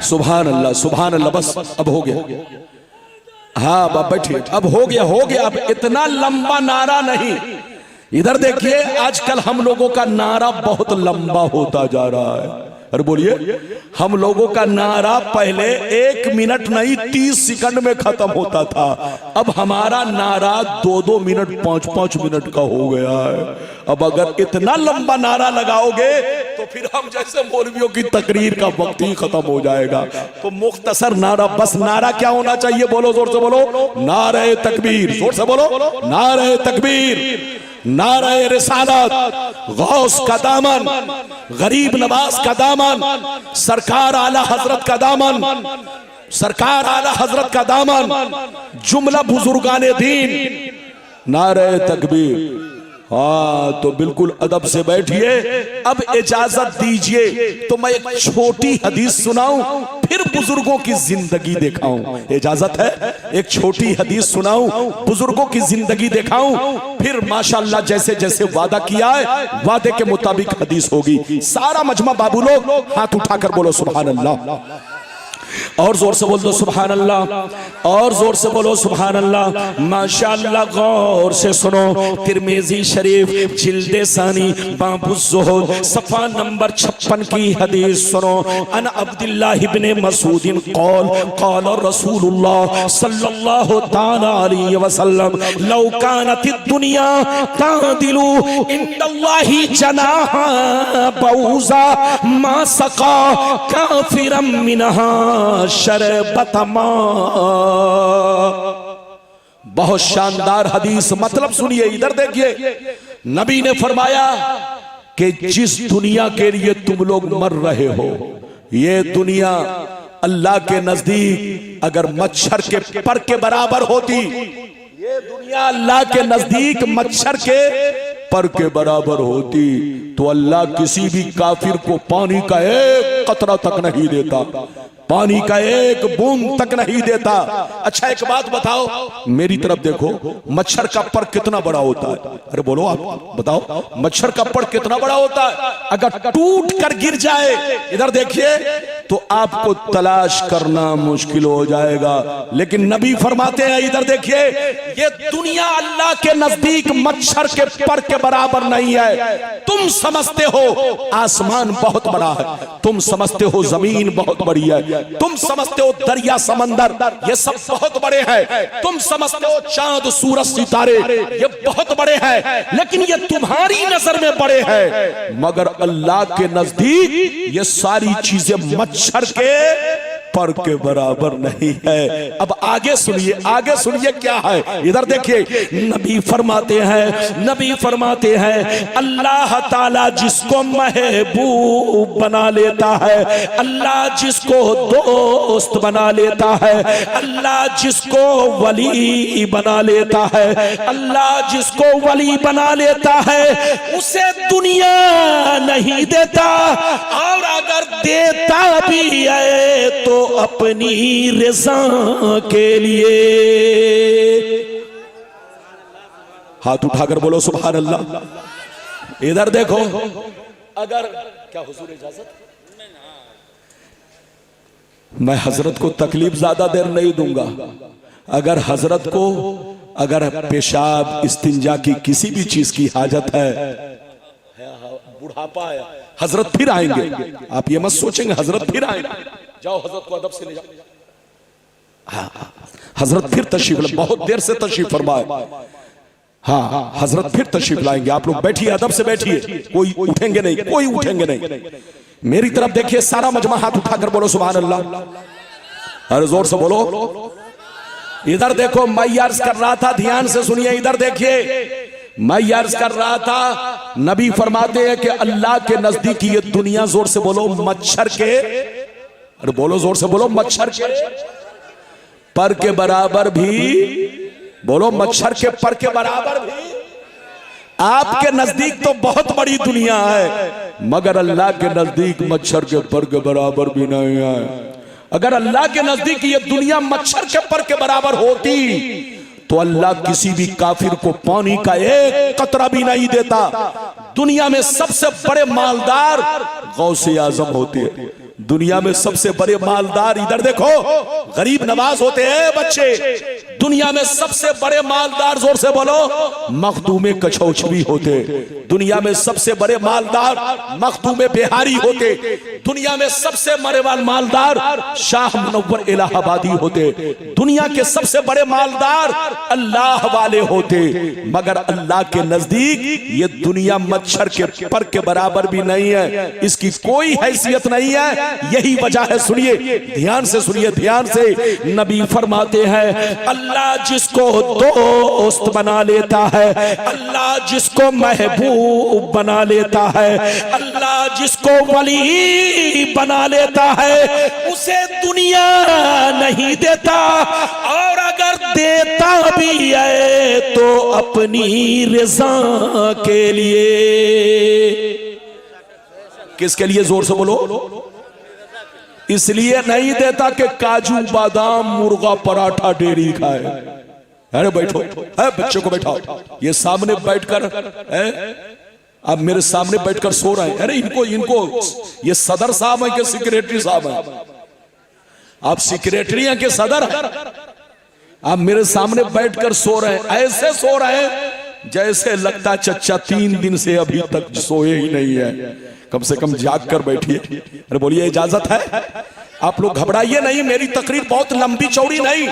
सुभान अल्लाह, सुभान अल्लाह। बस अब हो गया। हाँ बाप बैठिए, अब हो गया, हो गया। अब इतना लंबा नारा नहीं। इधर देखिए, आजकल हम लोगों का नारा बहुत लंबा होता जा रहा है। अरे बोलिए, हम लोगों का नारा पहले 1 मिनट नहीं 30 सेकंड में खत्म होता था। अब हमारा नारा 2-2 मिनट 5-5 मिनट का हो गया है। अब अगर इतना लंबा नारा लगाओगे तो फिर हम जैसे मौलवियों की तकरीर का वक्त ही खत्म हो जाएगा। तो मुख्तसर नारा, बस नारा क्या होना चाहिए? बोलो जोर से बोलो, नारे तकबीर। जोर से बोलो, नारे तकबीर, नारे रिसालत, गौस का दामन, गरीब नवाज का दामन, सरकार आला हजरत का दामन, सरकार आला हजरत का दामन, जुमला बुजुर्गाने दीन, नारे तकबीर। हाँ, तो बिल्कुल अदब से बैठिए। अब इजाजत दीजिए तो मैं एक छोटी हदीस सुनाऊं, फिर बुजुर्गों की जिंदगी दिखाऊं। इजाजत है? एक छोटी हदीस सुनाऊं, बुजुर्गों की जिंदगी दिखाऊं, फिर माशाअल्लाह जैसे जैसे वादा किया है वादे के मुताबिक हदीस होगी। सारा मजमा बाबू लोग हाथ उठाकर बोलो सुभान अल्लाह, और जोर से बोल दो सुभान अल्लाह, और जोर से बोलो सुभान अल्लाह। माशाअल्लाह, गौर से सुनो। तिरमिजी शरीफ जिल्दे सानी बाबु ज़ुहद सफ़ा नंबर 56 की हदीस सुनो। अन अब्दुल्लाह इब्ने मसूदिन क़ाल क़ाल रसूलुल्लाह सल्लल्लाहु तआला अलैहि वसल्लम लौ कानतिद दुनिया तादिलु इंदल्लाहि जनाहा बऊज़ा मा सक़ा काफिरम मिनहा शरबतमा। बहुत शानदार हदीस, मतलब सुनिए, इधर देखिए। नबी ने फरमाया कि जिस दुनिया के लिए तुम लोग मर रहे हो, ये दुनिया अल्लाह के नजदीक अगर मच्छर के पर के बराबर होती, ये दुनिया अल्लाह के नजदीक मच्छर के पर के बराबर होती, तो अल्लाह किसी भी काफिर को पानी का एक कतरा तक नहीं देता, पानी का एक बूंद तक नहीं देता। अच्छा एक बात बताओ, मेरी तरफ देखो, मच्छर का पर कितना बड़ा होता है? अरे बोलो आप बताओ, मच्छर का पर कितना बड़ा होता है? अगर टूट कर गिर जाए, इधर देखिए, तो आपको तलाश करना मुश्किल हो जाएगा। लेकिन नबी फरमाते हैं, इधर देखिए, ये दुनिया अल्लाह के नजदीक मच्छर के पर के बराबर नहीं है। तुम समझते हो आसमान बहुत बड़ा है, तुम समझते हो जमीन बहुत बड़ी है, तुम समझते हो दरिया समंदर ये सब बहुत बड़े हैं, तुम समझते हो चांद सूरज सितारे ये बहुत बड़े हैं, लेकिन ये तुम्हारी नजर में बड़े हैं, मगर अल्लाह के नजदीक ये सारी चीजें मच्छर के पर के बराबर नहीं है। अब आगे सुनिए, आगे सुनिए क्या है, इधर देखिए। नबी फरमाते हैं अल्लाह ताला जिसको महबूब बना लेता है, अल्लाह जिसको दोस्त बना लेता है, अल्लाह जिसको वली बना लेता है, अल्लाह जिसको वली बना लेता है, उसे दुनिया नहीं देता, और अगर देता भी है तो अपनी रज़ा के लिए। हाथ उठाकर बोलो सुभान अल्लाह। इधर देखो, अगर क्या हुजूर इजाजत, मैं हजरत को तकलीफ ज्यादा देर नहीं दूंगा। अगर हजरत को अगर पेशाब इस्तिंजा की किसी भी चीज की हाजत है, बुढ़ापा है, हजरत फिर आएंगे, आप ये मत सोचेंगे हजरत फिर आएंगे। जाओ हजरत को अदब से ले जाओ। हाँ, हजरत फिर तशरीफ, बहुत देर से तशरीफ फरमाए। हाँ, हजरत फिर तशरीफ लाएंगे। आप लोग बैठिए, अदब से बैठिए, कोई उठेंगे नहीं, कोई उठेंगे नहीं। मेरी तरफ देखिए, सारा मजमा हाथ उठाकर बोलो सुभान अल्लाह। अरे जोर से बोलो। इधर देखो, मैं अर्ज कर रहा था, ध्यान से सुनिए, इधर देखिए। मैं ये अर्ज कर रहा था, नबी फरमाते हैं कि अल्लाह के नजदीक ये दुनिया, जोर से बोलो, मच्छर के, अरे बोलो जोर से बोलो, मच्छर के पर के बराबर भी, बोलो मच्छर के पर के बराबर भी। आपके नजदीक तो बहुत बड़ी दुनिया है, मगर अल्लाह के नजदीक मच्छर के पर के बराबर भी नहीं है। अगर अल्लाह के नजदीक ये दुनिया मच्छर के पर के बराबर होती तो अल्लाह किसी भी काफिर को पानी का एक कतरा भी नहीं देता। दुनिया में सबसे बड़े मालदार गौसे आजम होते हैं। दुनिया में सबसे बड़े मालदार, इधर देखो, गरीब नवाज होते हैं बच्चे। दुनिया में सबसे बड़े मालदार, जोर से बोलो, मखदूमे कछौछवी होते। दुनिया में सबसे बड़े मालदार मखदूमे बिहारी होते। दुनिया में सबसे बड़े मालदार शाह मुनव्वर इलाहाबादी होते। दुनिया के सबसे बड़े मालदार अल्लाह वाले होते। मगर अल्लाह के नजदीक ये दुनिया मच्छर के पर के बराबर भी नहीं है, इसकी कोई हैसियत नहीं है। यही वजह है, सुनिए ध्यान से, सुनिए ध्यान से। नबी फरमाते हैं अल्लाह जिसको दोस्त बना लेता है, अल्लाह जिसको महबूब बना लेता है, अल्लाह जिसको वली बना लेता है, उसे दुनिया नहीं देता, और अगर देता भी है तो अपनी रज़ा के लिए। किसके लिए? जोर से बोलो। इसलिए नहीं देता कि काजू बादाम मुर्गा पराठा डेरी खाए। अरे बैठो, बच्चे को बैठाओ, ये सामने बैठकर, अब मेरे सामने बैठकर सो रहे हैं। अरे इनको ये सदर साहब है कि सेक्रेटरी साहब है? आप सेक्रेटरी हैं कि सदर है? आप मेरे सामने बैठकर सो रहे हैं, ऐसे सो रहे हैं जैसे लगता चच्चा 3 दिन से अभी तक सोए ही नहीं है। कम से कम जाग कर बैठिए। अरे बोलिए, इजाजत है? आप लोग घबराइए नहीं, मेरी तकरीर बहुत लंबी चौड़ी नहीं,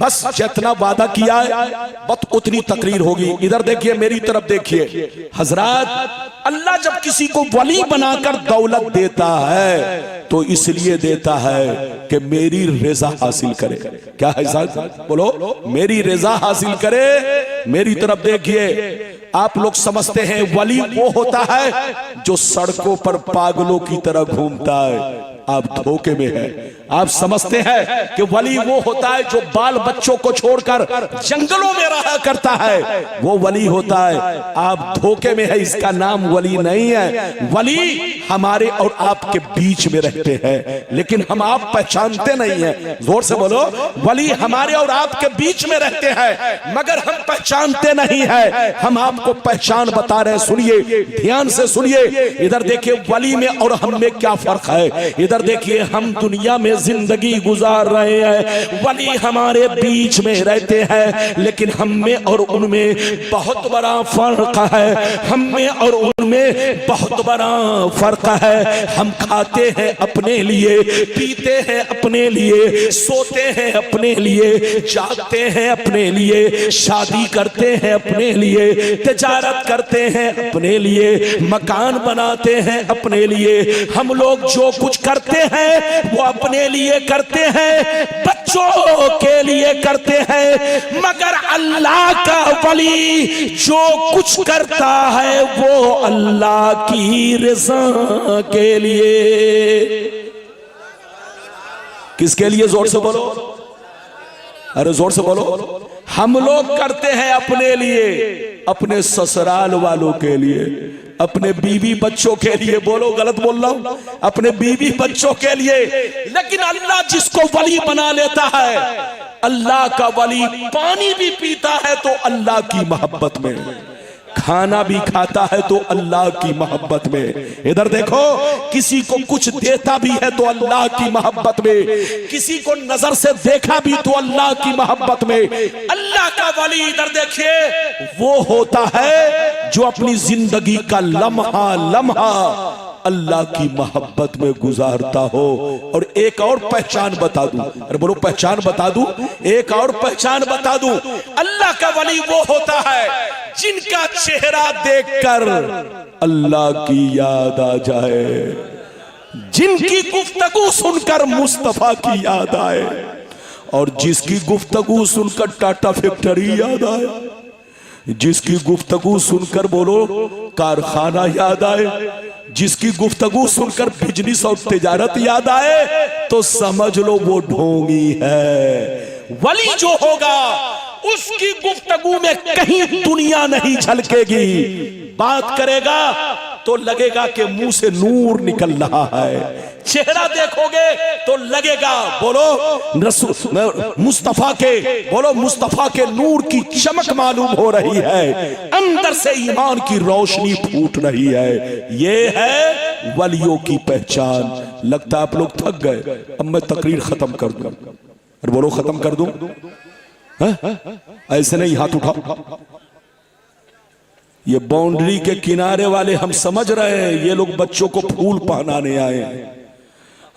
बस जितना वादा किया है बस उतनी तकरीर होगी। इधर देखिए, मेरी तरफ देखिए। हजरात, अल्लाह जब किसी को वली बनाकर दौलत देता है तो इसलिए देता है कि मेरी रज़ा हासिल करे। क्या है साहब? बोलो, मेरी रज़ा हासिल करे। मेरी तरफ देखिए। आप लोग समझते हैं वली वो होता है जो सड़कों पर पागलों की तरह घूमता है। आप धोखे में हैं। आप समझते हैं कि वली वो होता है जो बाल बच्चों को छोड़कर जंगलों में रहा करता है, वो वली होता है। आप धोखे में है, इसका नाम वली नहीं है। वली हमारे और आपके बीच में रहते हैं, लेकिन हम आप पहचानते नहीं हैं। जोर से बोलो, वली हमारे और आपके बीच में रहते हैं मगर हम पहचानते नहीं है। हम आपको पहचान बता रहे हैं, सुनिए ध्यान से सुनिए। इधर देखिए, वली में और हम में क्या फर्क है। इधर देखिए, हम दुनिया में जिंदगी गुजार रहे हैं, वली हमारे बीच में रहते हैं, लेकिन हम में और उनमें बहुत बड़ा फर्क है। हम में और उनमें बहुत बड़ा फर्क है। हम खाते हैं अपने लिए, पीते हैं अपने लिए, सोते हैं अपने लिए, जागते हैं अपने लिए, शादी करते हैं अपने लिए, तिजारत करते हैं अपने लिए, मकान बनाते हैं अपने लिए। हम लोग जो कुछ करते हैं वो अपने लिए करते हैं, बच्चों के लिए करते हैं, मगर अल्लाह का वली जो कुछ करता है वो अल्लाह की रज़ा के लिए। किसके लिए? जोर से बोलो, अरे जोर से बोलो। हम लोग करते हैं अपने लिए, अपने ससुराल वालों के लिए, अपने बीवी बच्चों के लिए। बोलो, गलत बोल रहा हूं? अपने बीवी बच्चों के लिए। लेकिन अल्लाह जिसको वली बना लेता है, अल्लाह का वली पानी भी पीता है तो अल्लाह की मोहब्बत में, खाना भी खाता है तो अल्लाह की मोहब्बत में। इधर देखो, किसी को कुछ देता भी है तो अल्लाह की मोहब्बत में, किसी को नजर से देखा भी तो अल्लाह की मोहब्बत में। अल्लाह का वली, इधर देखिए, वो होता है जो अपनी जिंदगी का लम्हा लम्हा अल्लाह की मोहब्बत में गुजारता हो। और एक और पहचान बता दूं, अरे बोलो पहचान बता दूं, एक और पहचान बता दूं। अल्लाह का वली वो होता है जिनका चेहरा देखकर अल्लाह की याद आ जाए, जिनकी गुफ्तगू सुनकर मुस्तफा की याद आए, और जिसकी गुफ्तगू सुनकर टाटा फैक्ट्री याद आए, जिसकी गुफ्तगू सुनकर बोलो कारखाना याद आए, जिसकी गुफ्तगू सुनकर बिजनेस और तिजारत याद आए तो समझ लो वो ढोंगी है। वली जो होगा उसकी गुफ्तगू में कहीं दुनिया नहीं झलकेगी, बात करेगा तो लगेगा कि मुंह से नूर निकल रहा है, चेहरा देखोगे तो लगेगा बोलो मुस्तफा के, बोलो मुस्तफा के नूर की चमक मालूम हो रही है, अंदर से ईमान की रोशनी फूट रही है। ये है वलियों की पहचान। लगता है आप लोग थक गए, अब मैं तकरीर खत्म कर दूं। अरे बोलो खत्म कर दूं? ऐसे नहीं, हाथ उठाओ। ये बाउंड्री के किनारे वाले हम समझ रहे हैं, ये लोग बच्चों को फूल पहनाने आए हैं।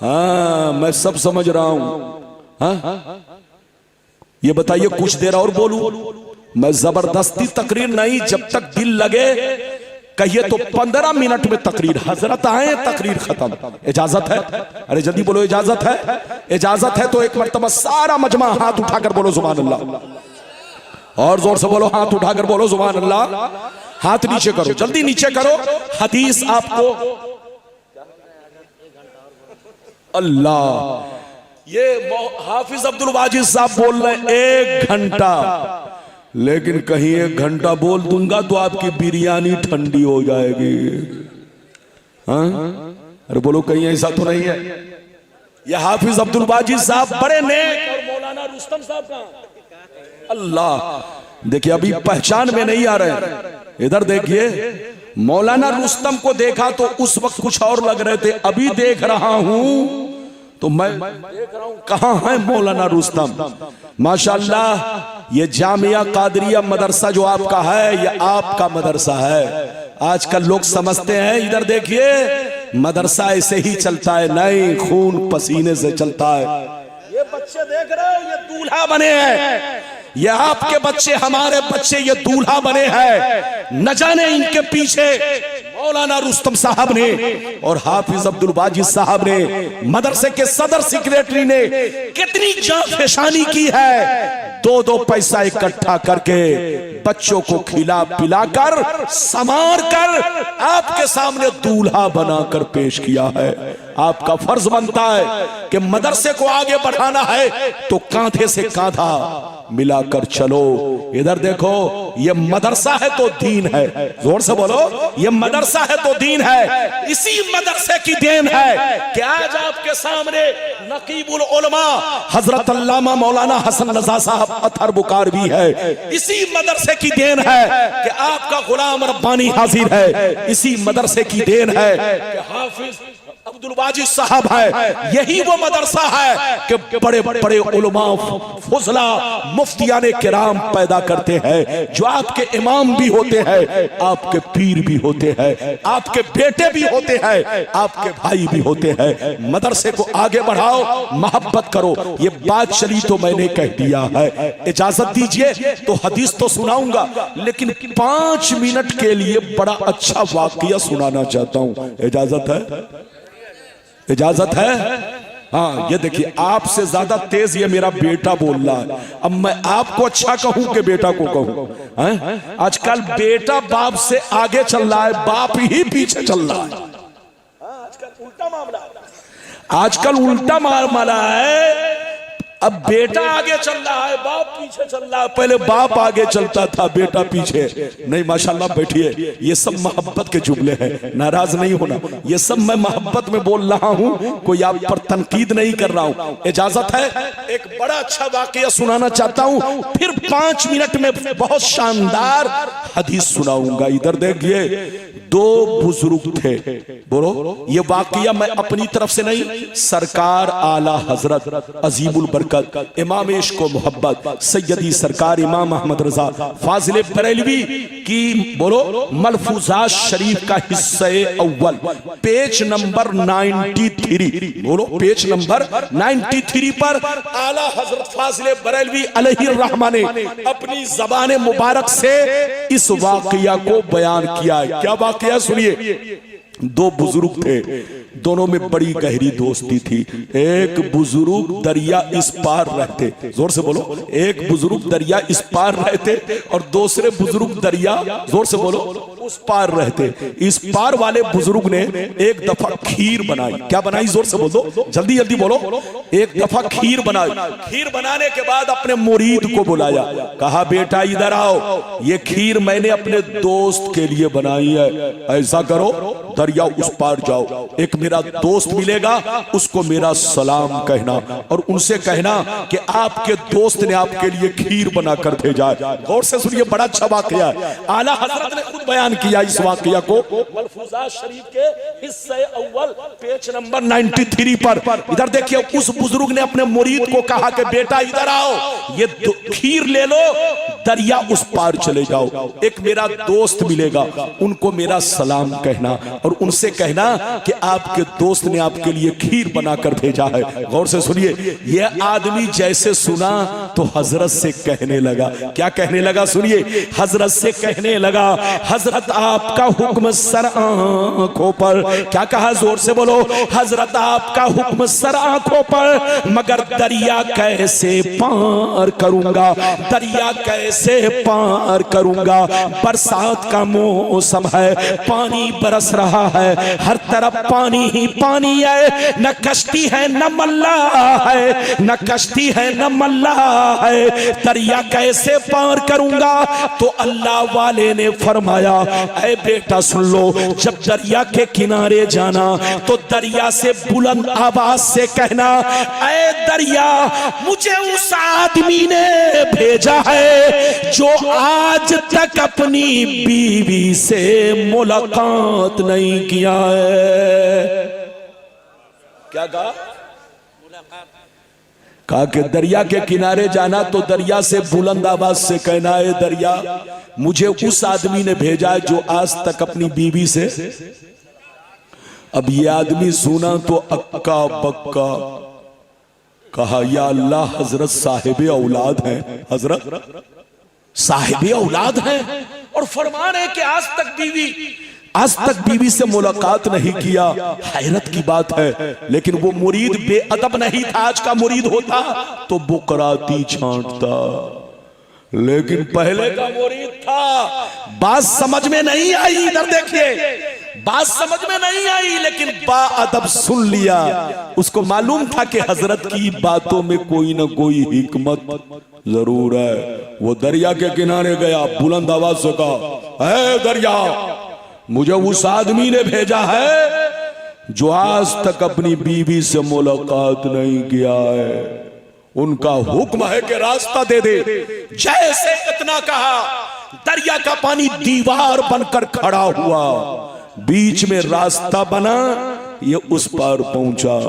हाँ मैं सब समझ रहा हूं। हाँ ये बताइए कुछ देर और बोलूं? मैं जबरदस्ती तकरीर नहीं, जब तक दिल लगे कहिए तो 15 मिनट में तकरीर। हजरत आए तकरीर खत्म। इजाजत है? अरे जल्दी बोलो इजाजत है? इजाजत है तो एक मर्तबा सारा मजमा हाथ उठाकर बोलो सुभान अल्लाह। और जोर से बोलो, हाथ उठाकर बोलो सुभान अल्लाह। हाथ नीचे करो, जल्दी नीचे करो। हदीस आपको अल्लाह, ये हाफिज अब्दुल वाजिद साहब बोल रहे हैं 1 घंटा, लेकिन कहीं 1 घंटा बोल दूंगा तो आपकी बिरयानी ठंडी हो जाएगी। हाँ? अरे बोलो कहीं ऐसा तो नहीं है? ये हाफिज अब्दुल वाजिद साहब बड़े नेक, और मौलाना रुस्तम साहब का अल्लाह। देखिए अभी पहचान में नहीं आ रहे, इधर देखिए। मौलाना रुस्तम को देखा तो उस वक्त कुछ और लग रहे थे, अभी देख रहा हूं तो मैं देख रहा हूं कहां है मौलाना रुस्तम। माशाअल्लाह ये जामिया कादरिया मदरसा जो आपका है, ये आपका मदरसा है। आजकल लोग समझते हैं, इधर देखिए मदरसा ऐसे ही चलता है, नहीं खून पसीने से चलता है। ये बच्चे देख रहे हो, ये दूल्हा बने हैं, ये आपके बच्चे, हमारे बच्चे, ये दूल्हा बने हैं। न जाने इनके पीछे मौलाना रुस्तम साहब ने और हाफिज अब्दुल वाजिद साहब ने, मदरसे के सदर सेक्रेटरी ने कितनी जाफेशानी की है। 2-2 पैसा इकट्ठा करके बच्चों को खिला पिलाकर संवार कर आपके सामने दूल्हा बनाकर पेश किया है। आपका फर्ज बनता है कि मदरसे को आगे बढ़ाना है तो कांधे से कांधा मिलाकर चलो। इधर देखो, ये मदरसा है तो दीन है। जोर से बोलो, ये मदरसा है तो दीन है। इसी मदरसे की देन है कि आज आपके सामने नकीबुल उलमा हजरत अल्लामा मौलाना हसन रजा साहब अथर बुकार भी है। इसी मदरसे की देन है कि आपका गुलाम रब्बानी हाजिर है। इसी मदरसे की देन है कि हाफिज अब्दुल वाजिद साहब है। यही वो मदरसा है कि बड़े बड़े उलमा फुजला मुफ्तियाने किराम पैदा करते हैं, जो आपके इमाम भी होते हैं, आपके पीर भी होते हैं, आपके बेटे भी होते हैं, आपके भाई भी होते हैं। मदरसे को आगे बढ़ाओ, मोहब्बत करो। ये बात चली तो मैंने कह दिया है। इजाजत दीजिए तो हदीस तो सुनाऊंगा, लेकिन 5 मिनट के लिए बड़ा अच्छा वाकया सुनाना चाहता हूं। इजाजत है? इजाजत है? हाँ ये देखिए, आपसे ज्यादा तेज ये मेरा बेटा बोल रहा है। अब मैं आपको अच्छा कहूं कि बेटा को कहूं? आजकल बेटा बाप से आगे चल रहा है, बाप ही पीछे चल रहा है। आजकल उल्टा मामला है, आजकल उल्टा मामला है। अब बेटा आगे चल रहा है, बाप पीछे चल रहा है। पहले बाप आगे चलता था, बेटा पीछे। नहीं माशाल्लाह, बैठिए। ये सब मोहब्बत के जुमले हैं, नाराज नहीं होना। ये सब मैं मोहब्बत में बोल रहा हूं, कोई आप पर तनकीद नहीं कर रहा हूं। इजाजत है? एक बड़ा अच्छा वाकया सुनाना चाहता हूं, फिर 5 मिनट में बहुत शानदार हदीस सुनाऊंगा। इधर देखिए, 2 बुजुर्ग थे। बोलो, ये वाकया मैं अपनी तरफ से नहीं, सरकार आला हजरत अजीमुल बरकत इमाम इश्क व मोहब्बत सैयदी सरकार इमाम अहमद रजा फाजिल बरेलवी की बोलो मलफूजात शरीफ का हिस्सा अव्वल, पेज नंबर 93। बोलो, पेज नंबर 93 पर आला हजरत फाजिल बरेलवी अलैहिर्रहमा ने अपनी ज़बान मुबारक से इस वाकया को बयान किया है। क्या वाकया? सुनिए। दो बुजुर्ग थे, दोनों में बड़ी गहरी दोस्ती थी। एक बुजुर्ग दरिया इस पार रहते, जोर से बोलो, एक बुजुर्ग दरिया इस पार रहते और दूसरे बुजुर्ग दरिया, जोर से बोलो, उस पार रहते। इस पार वाले बुजुर्ग ने एक दफा खीर बनाई। क्या बनाई? जोर से बोलो, जल्दी जल्दी बोलो। एक दफा खीर बनाई। खीर बनाने के बाद अपने मुरीद को बुलाया, कहा बेटा इधर आओ, ये खीर मैंने अपने दोस्त के लिए बनाई है, ऐसा करो दरिया उस पार जाओ, एक मेरा दोस्त मिलेगा, उसको मेरा सलाम कहना और उनसे कहना कि आपके दोस्त ने आपके लिए खीर बनाकर भेजा है। गौर से सुनिए, बड़ा अच्छा वाकया है। आला हजरत ने खुद बयान किया इस वाकया को मलफूजात शरीफ के हिस्से अव्वल पेज नंबर 93 पर। इधर देखिए, उस बुजुर्ग ने अपने मुरीद को कहा कि बेटा इधर आओ, ये खीर ले लो, दरिया उस पार चले जाओ, एक मेरा दोस्त मिलेगा, उनको मेरा सलाम कहना और उनसे कहना कि आपके दोस्त ने आपके लिए खीर बनाकर भेजा है। गौर से सुनिए, यह आदमी जैसे सुना तो हजरत से कहने लगा, क्या कहने लगा? सुनिए, हजरत से कहने लगा, हजरत आपका हुक्म सर आंखों पर। क्या कहा? जोर से बोलो, हजरत आपका हुक्म सर आंखों पर, मगर दरिया कैसे पार करूंगा, दरिया कैसे पार करूंगा। बरसात का मौसम है, पानी बरस रहा है, हर तरफ पानी ही पानी है, न कश्ती है न मल्ला है, न कश्ती है न मल्ला है, दरिया कैसे पार करूंगा? तो अल्लाह वाले ने फरमाया, ऐ बेटा सुन लो, जब दरिया के किनारे जाना तो दरिया से बुलंद आवाज से कहना, ऐ दरिया, मुझे उस आदमी ने भेजा है जो आज तक अपनी बीवी से मुलाकात नहीं किया है। क्या कहा? कहा कि दरिया के किनारे जाना तो दरिया से बुलंद आवाज से कहना है, दरिया, मुझे उस आदमी ने भेजा है जो आज तक अपनी बीवी से। अब ये आदमी सुना तो अक्का बक्का, कहा या अल्लाह, हजरत साहिब औलाद हैं, हजरत साहिब औलाद हैं और फरमान है कि आज तक बीवी से मुलाकात नहीं किया। हैरत की बात है, लेकिन वो मुरीद बेअदब नहीं था। आज का मुरीद होता तो बुकराती छांटता, लेकिन पहले का मुरीद था। बात समझ में नहीं आई, इधर देखिए, बात समझ में नहीं आई, लेकिन बाअदब सुन लिया। उसको मालूम था कि हजरत की बातों में कोई ना कोई हिकमत जरूर है। वो दरिया के किनारे गया, बुलंद आवाज से कहा, है दरिया, मुझे उस आदमी ने भेजा है जो आज तक अपनी बीवी से मुलाकात नहीं किया है, उनका हुक्म है कि रास्ता दे दे। जैसे इतना कहा, दरिया का पानी दीवार बनकर खड़ा हुआ, बीच में रास्ता बना, ये उस पार पहुंचा।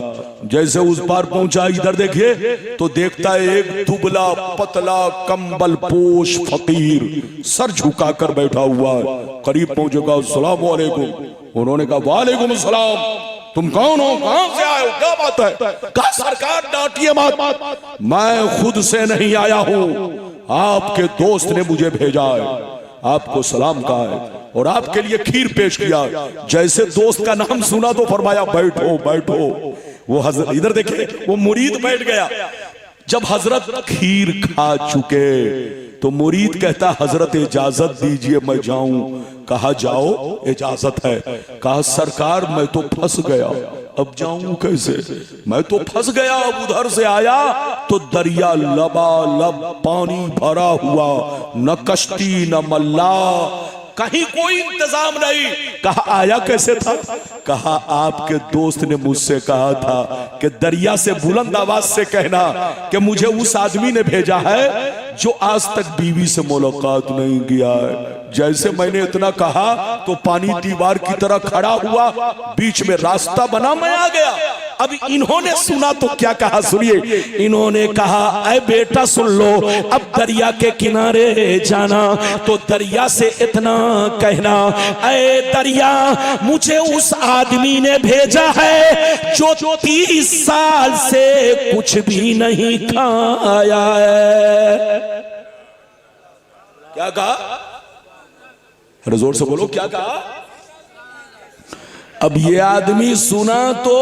जैसे उस पार पहुंचा, इधर देखिए तो देखता है एक दुबला पतला कंबल पोश फकीर सर झुकाकर बैठा हुआ है। करीब पहुंचेगा, अस्सलाम वालेकुम। उन्होंने कहा वालेकुम सलाम, तुम कौन हो, कहां से आए हो, क्या बात है? कहा सरकार डांटिए मत, मैं खुद से नहीं आया हूं, आपके दोस्त ने मुझे भेजा है, आपको सलाम कहा है और आपके लिए खीर पेश किया। जैसे दोस्त का नाम सुना तो फरमाया बैठो बैठो। वो हजरत, इधर देखिए, वो मुरीद बैठ गया। जब हजरत खीर खा चुके तो मुरीद कहता, हजरत इजाजत दीजिए मैं जाऊं। कहा जाओ, इजाजत है। कहा सरकार मैं तो फंस गया, अब जाऊं कैसे, मैं तो फंस गया। अब उधर से आया तो दरिया लबालब पानी भरा हुआ, न कश्ती न मल्ला, कहीं कोई इंतजाम नहीं। कहा आया कैसे था? कहा आपके दोस्त ने मुझसे कहा था कि दरिया से बुलंद आवाज से कहना कि मुझे उस आदमी ने भेजा है जो आज तक बीवी से मुलाकात नहीं किया है। जैसे मैंने इतना कहा तो पानी दीवार की तरह खड़ा हुआ, बीच में रास्ता बना, मैं आ गया। अब इन्होंने सुना तो क्या कहा, सुनिए। इन्होंने कहा, ऐ बेटा सुन लो, अब दरिया के किनारे जाना तो दरिया से इतना कहना, ऐ दरिया, मुझे उस आदमी ने भेजा है जो 30 साल से कुछ भी नहीं खाया है। क्या कहा? जोर से बोलो, क्या कहा? अब ये आदमी सुना तो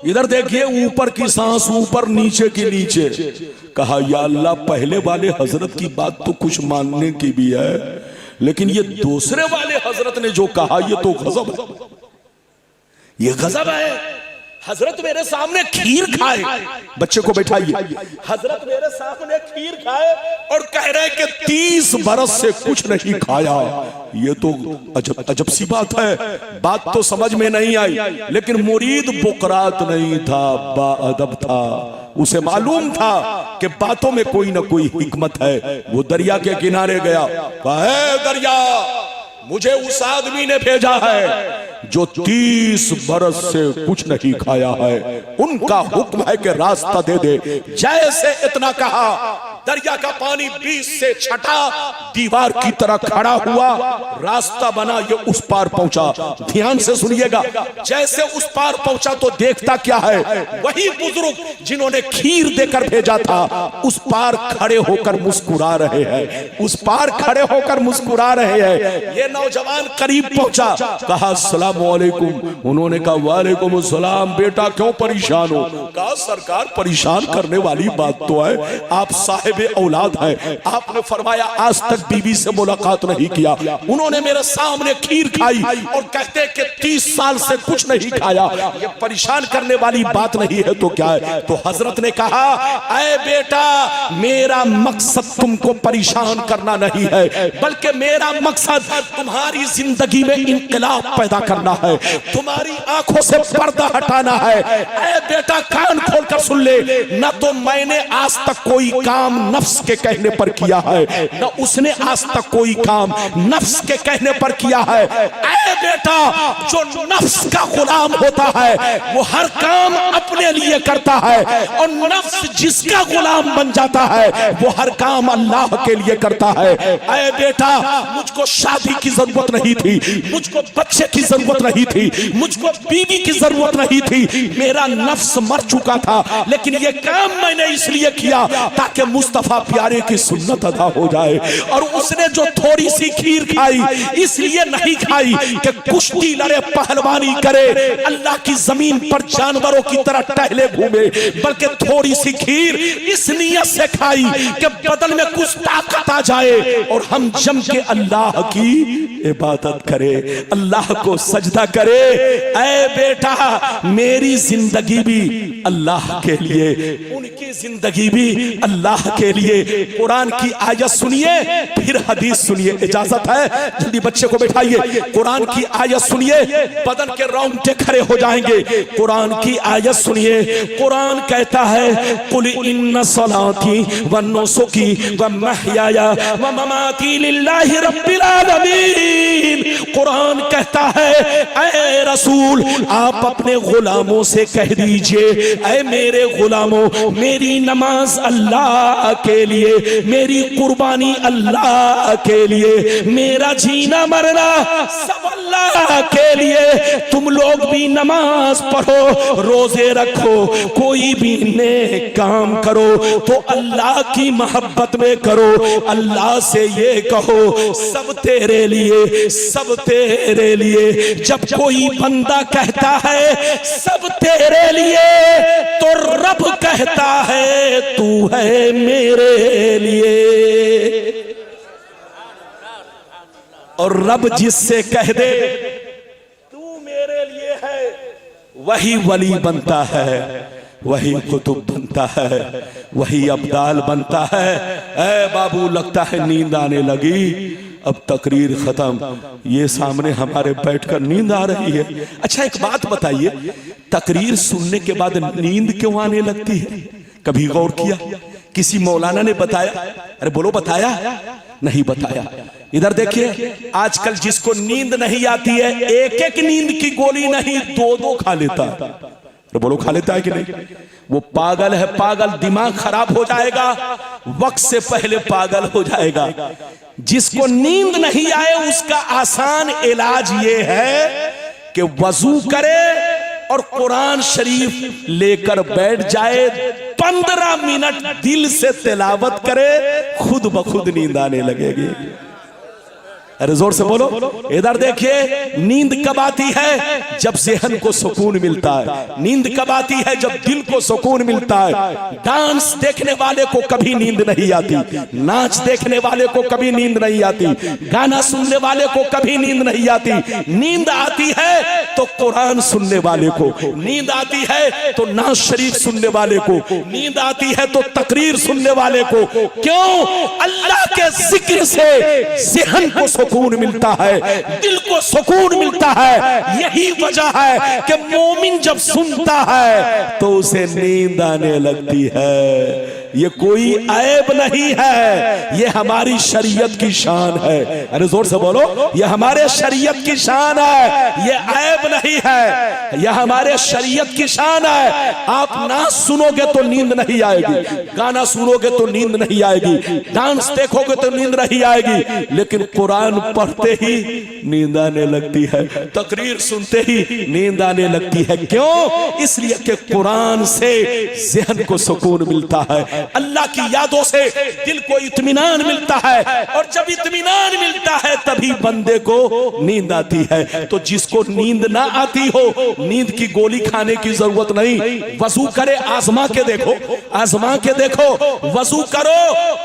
इधर देखिए, ऊपर की सांस ऊपर, नीचे की नीचे। कहा या अल्लाह, पहले वाले हजरत की बात तो कुछ मानने की भी है, लेकिन ये दूसरे वाले हजरत ने जो कहा ये तो गजब है, ये गजब है। हजरत मेरे सामने खीर खाए, बच्चे को बैठाइए, हजरत मेरे सामने खीर खाए और कह रहे कि 30 बरस से कुछ नहीं खाया। ये तो अजब अजब सी बात है। बात तो समझ में नहीं आई, लेकिन मुरीद बुकरात नहीं था, बाअदब था। उसे मालूम था कि बातों में कोई ना कोई हिकमत है। वो दरिया के किनारे गया, कहा है दरिया, मुझे उस आदमी ने भेजा है जो 30 बरस से कुछ नहीं खाया है, उनका हुक्म है कि रास्ता दे दे। जैसे इतना कहा, दरिया का पानी बीच से छटा, दीवार की तरह खड़ा हुआ, रास्ता बना, ये उस पार पहुंचा। ध्यान से सुनिएगा, जैसे उस पार पहुंचा तो देखता क्या है, वही बुजुर्ग जिन्होंने खीर देकर भेजा था, उस पार खड़े होकर मुस्कुरा रहे हैं, उस पार खड़े होकर मुस्कुरा रहे हैं। ये नौजवान करीब पहुंचा, कहा अस्सलाम वालेकुम। उन्होंने कहा वालेकुम सलाम। बेटा क्यों परेशान हो? कहा सरकार, परेशान करने वाली बात तो है, आप साहिब औलाद है, आपने फरमाया आज तक बीवी से मुलाकात नहीं किया। उन्होंने मेरे सामने खीर खाई और कहते कि 30 साल से कुछ नहीं खाया। ये परेशान करने वाली बात नहीं है तो क्या है? तो हजरत ने कहा, ऐ बेटा, मेरा मकसद तुमको परेशान करना नहीं है, बल्कि मेरा मकसद तुम्हारी जिंदगी में इंकलाब पैदा करना है, तुम्हारी आंखों से पर्दा हटाना है। ऐ बेटा, कान खोलकर सुन ले, न तो मैंने आज तक कोई काम नफ्स के कहने पर किया है, न उसने आज तक कोई काम नफ्स के कहने पर किया है। ऐ बेटा, जो नफ्स का गुलाम होता है वो हर काम अपने लिए करता है, और नफ्स जिसका गुलाम बन जाता है वो हर काम अल्लाह के लिए करता है। ऐ बेटा, मुझको शादी की जरूरत नहीं थी, मुझको बच्चे की जरूरत नहीं थी, मुझको बीवी की जरूरत नहीं थी, मेरा नफ्स मर चुका था, लेकिन ये काम मैंने इसलिए किया ताकि मुस्तफा प्यारे की सुन्नत अदा हो जाए। और उसने जो थोड़ी सी खीर खाई, इसलिए नहीं खाई कि कुश्ती लड़े, पहलवानी करे, अल्लाह की जमीन पर जानवरों की तरह टहले घूमे, बल्कि थोड़ी सी खीर इस नियत से खाई कि बदन में कुछ ताकत आ जाए और हम जम के अल्लाह की इबादत करे, अल्लाह को सजदा करे। ऐ बेटा, मेरी जिंदगी भी अल्लाह के लिए, उनकी जिंदगी भी अल्लाह के लिए। कुरान की आयत सुनिए, फिर हदीस सुनिए। इजाजत है, जल्दी बच्चे को बैठाइए। कुरान की आयत सुनिए, बदन के रोंगटे खड़े हो जाएंगे। कुरान की आयत सुनिए। कुरान कहता है, कुल इन्ना सलाती व नुसुकी व महयाया व ममाती लिल्लाहि रब्बिल आलमीन। कुरान कहता है, ऐ रसूल, आप अपने गुलामों से कह दीजिए, ऐ मेरे गुलामों, मेरी नमाज अल्लाह के लिए, मेरी कुर्बानी अल्लाह के लिए, मेरा जीना मरना सब अल्लाह के लिए। तुम लोग भी नमाज पढ़ो, रोजे रखो, कोई भी नेक काम करो तो अल्लाह की मोहब्बत में करो। अल्लाह से ये कहो, सब तेरे लिए, सब तेरे लिए। जब कोई बंदा कहता है सब तेरे लिए, तो रब कहता है तू है मेरे लिए। और रब जिससे कह दे तू मेरे लिए है, वही वली बनता है, वही कुतुब बनता है, वही अब्दाल बनता है। ऐ बाबू, लगता है नींद आने लगी, अब तकरीर खत्म। ये सामने हमारे बैठकर नींद आ रही है। अच्छा एक बात बताइए, तकरीर सुनने के बाद नींद क्यों आने लगती है? कभी गौर किया? किसी मौलाना ने बताया? अरे बोलो, बताया? नहीं बताया। इधर देखिए, आजकल जिसको नींद नहीं आती है, एक एक नींद की गोली नहीं, दो दो खा लेता है। अरे बोलो, खा लेता है कि नहीं? वो पागल है, पागल। दिमाग खराब हो जाएगा, वक्त से पहले पागल हो जाएगा। जिसको नींद नहीं आए उसका आसान इलाज ये है कि वजू करे और कुरान शरीफ लेकर बैठ जाए, 15 मिनट दिल से तिलावत करे, खुद ब खुद नींद आने लगेगी। अरे जोर से बोलो। इधर देखिए, नींद कब आती है? जब ज़हन को सुकून मिलता है। नींद कब आती है? जब दिल को सुकून मिलता है। डांस देखने वाले को कभी नींद नहीं आती, नाच देखने वाले को कभी नींद नहीं आती, गाना सुनने वाले को कभी नींद नहीं आती। नींद आती है तो कुरान सुनने वाले को, नींद आती है तो नाज शरीफ सुनने वाले को, नींद आती है तो तकरीर सुनने वाले को। क्यों? अल्लाह के जिक्र से ज़हन को सुकून मिलता है, दिल को सुकून मिलता है। यही वजह है कि मोमिन जब सुनता है तो उसे नींद आने लगती है। ये कोई ऐब नहीं है, ये हमारी शरीयत की शान है। अरे जोर से बोलो, ये हमारे शरीयत की शान है, ये ऐब नहीं है, ये हमारे शरीयत की शान है। आप नाच सुनोगे तो नींद नहीं आएगी, गाना सुनोगे तो नींद नहीं आएगी, डांस देखोगे तो नींद नहीं आएगी, लेकिन कुरान पढ़ते ही नींद आने लगती है, तकरीर सुनते ही नींद आने लगती है। क्यों? इसलिए कि कुरान से ज़हन को सुकून मिलता है, अल्लाह की यादों से दिल को इत्मीनान मिलता है, और जब इत्मीनान मिलता है तभी बंदे को नींद आती है। तो जिसको नींद ना आती हो, नींद की गोली खाने की जरूरत नहीं, वजू करे, आजमा के देखो, आजमा के देखो, वजू करो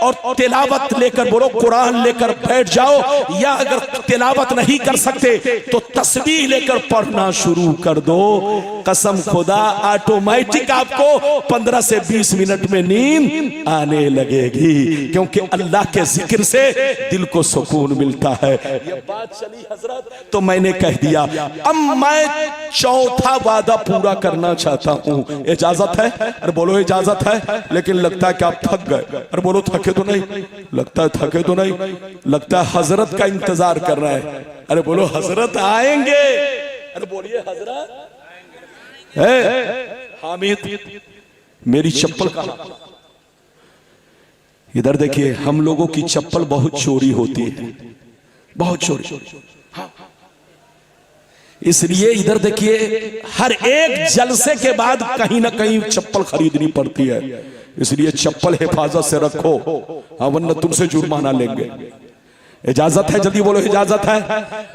और तिलावत लेकर बोलो, कुरान लेकर बैठ जाओ, या अगर तिलावत नहीं कर सकते तो तस्बीह लेकर पढ़ना शुरू कर दो। कसम खुदा ऑटोमेटिक आपको 15 से 20 मिनट में नींद आने लगेगी, क्योंकि अल्लाह के जिक्र से दिल को सुकून मिलता है। ये बात चली हजरत, तो मैंने कह दिया। अब मैं चौथा वादा पूरा करना चाहता हूं, इजाजत है? अरे बोलो इजाजत है। लेकिन लगता है कि आप थक गए। अरे बोलो थके तो नहीं? लगता है थके तो नहीं, लगता है हजरत का इंतजार कर रहा है। अरे बोलो हजरत आएंगे। अरे बोलिए हजरत। हामिद, मेरी चप्पल कहां? इधर देखिए, हम लोगों की चप्पल बहुत चोरी होती है, बहुत चोरी। इसलिए इधर देखिए, हर एक जलसे के बाद कहीं ना कहीं चप्पल खरीदनी पड़ती है। इसलिए चप्पल हिफाजत से रखो, वरना तुमसे जुर्माना लेंगे। इजाजत है? जल्दी बोलो इजाजत है।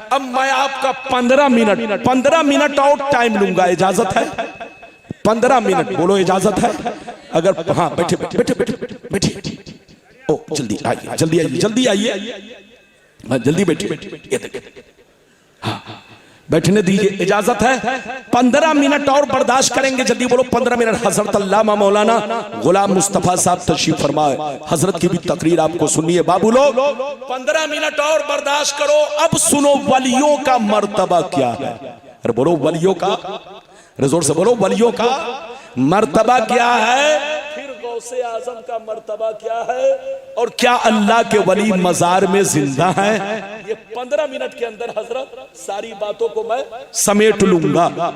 अब मैं आपका 15 मिनट और टाइम लूंगा। इजाजत है? 15 मिनट बोलो इजाजत है? अगर हाँ, बैठे बैठे बैठे बैठे। ओ जल्दी आइए, जल्दी आइए, जल्दी आइए, जल्दी बैठिए। ये देखिए, हाँ बैठने दीजिए। इजाजत है? 15 मिनट और बर्दाश्त करेंगे। जल्दी बोलो 15 मिनट। हजरत अल्लामा मौलाना गुलाम मुस्तफा साहब तशरीफ फरमाए, हजरत की भी तकरीर आपको सुनिए। बाबू लोग 15 मिनट और बर्दाश्त करो। अब सुनो वलियों का मर्तबा क्या है। अरे बोलो वलियों का, जोर से बोलो, वलियों का मर्तबा क्या है, फिर गौसे आजम का मर्तबा क्या है, और क्या अल्लाह के वली मजार में जिंदा हैं। ये 15 मिनट के अंदर हजरत सारी बातों को मैं समेट लूंगा।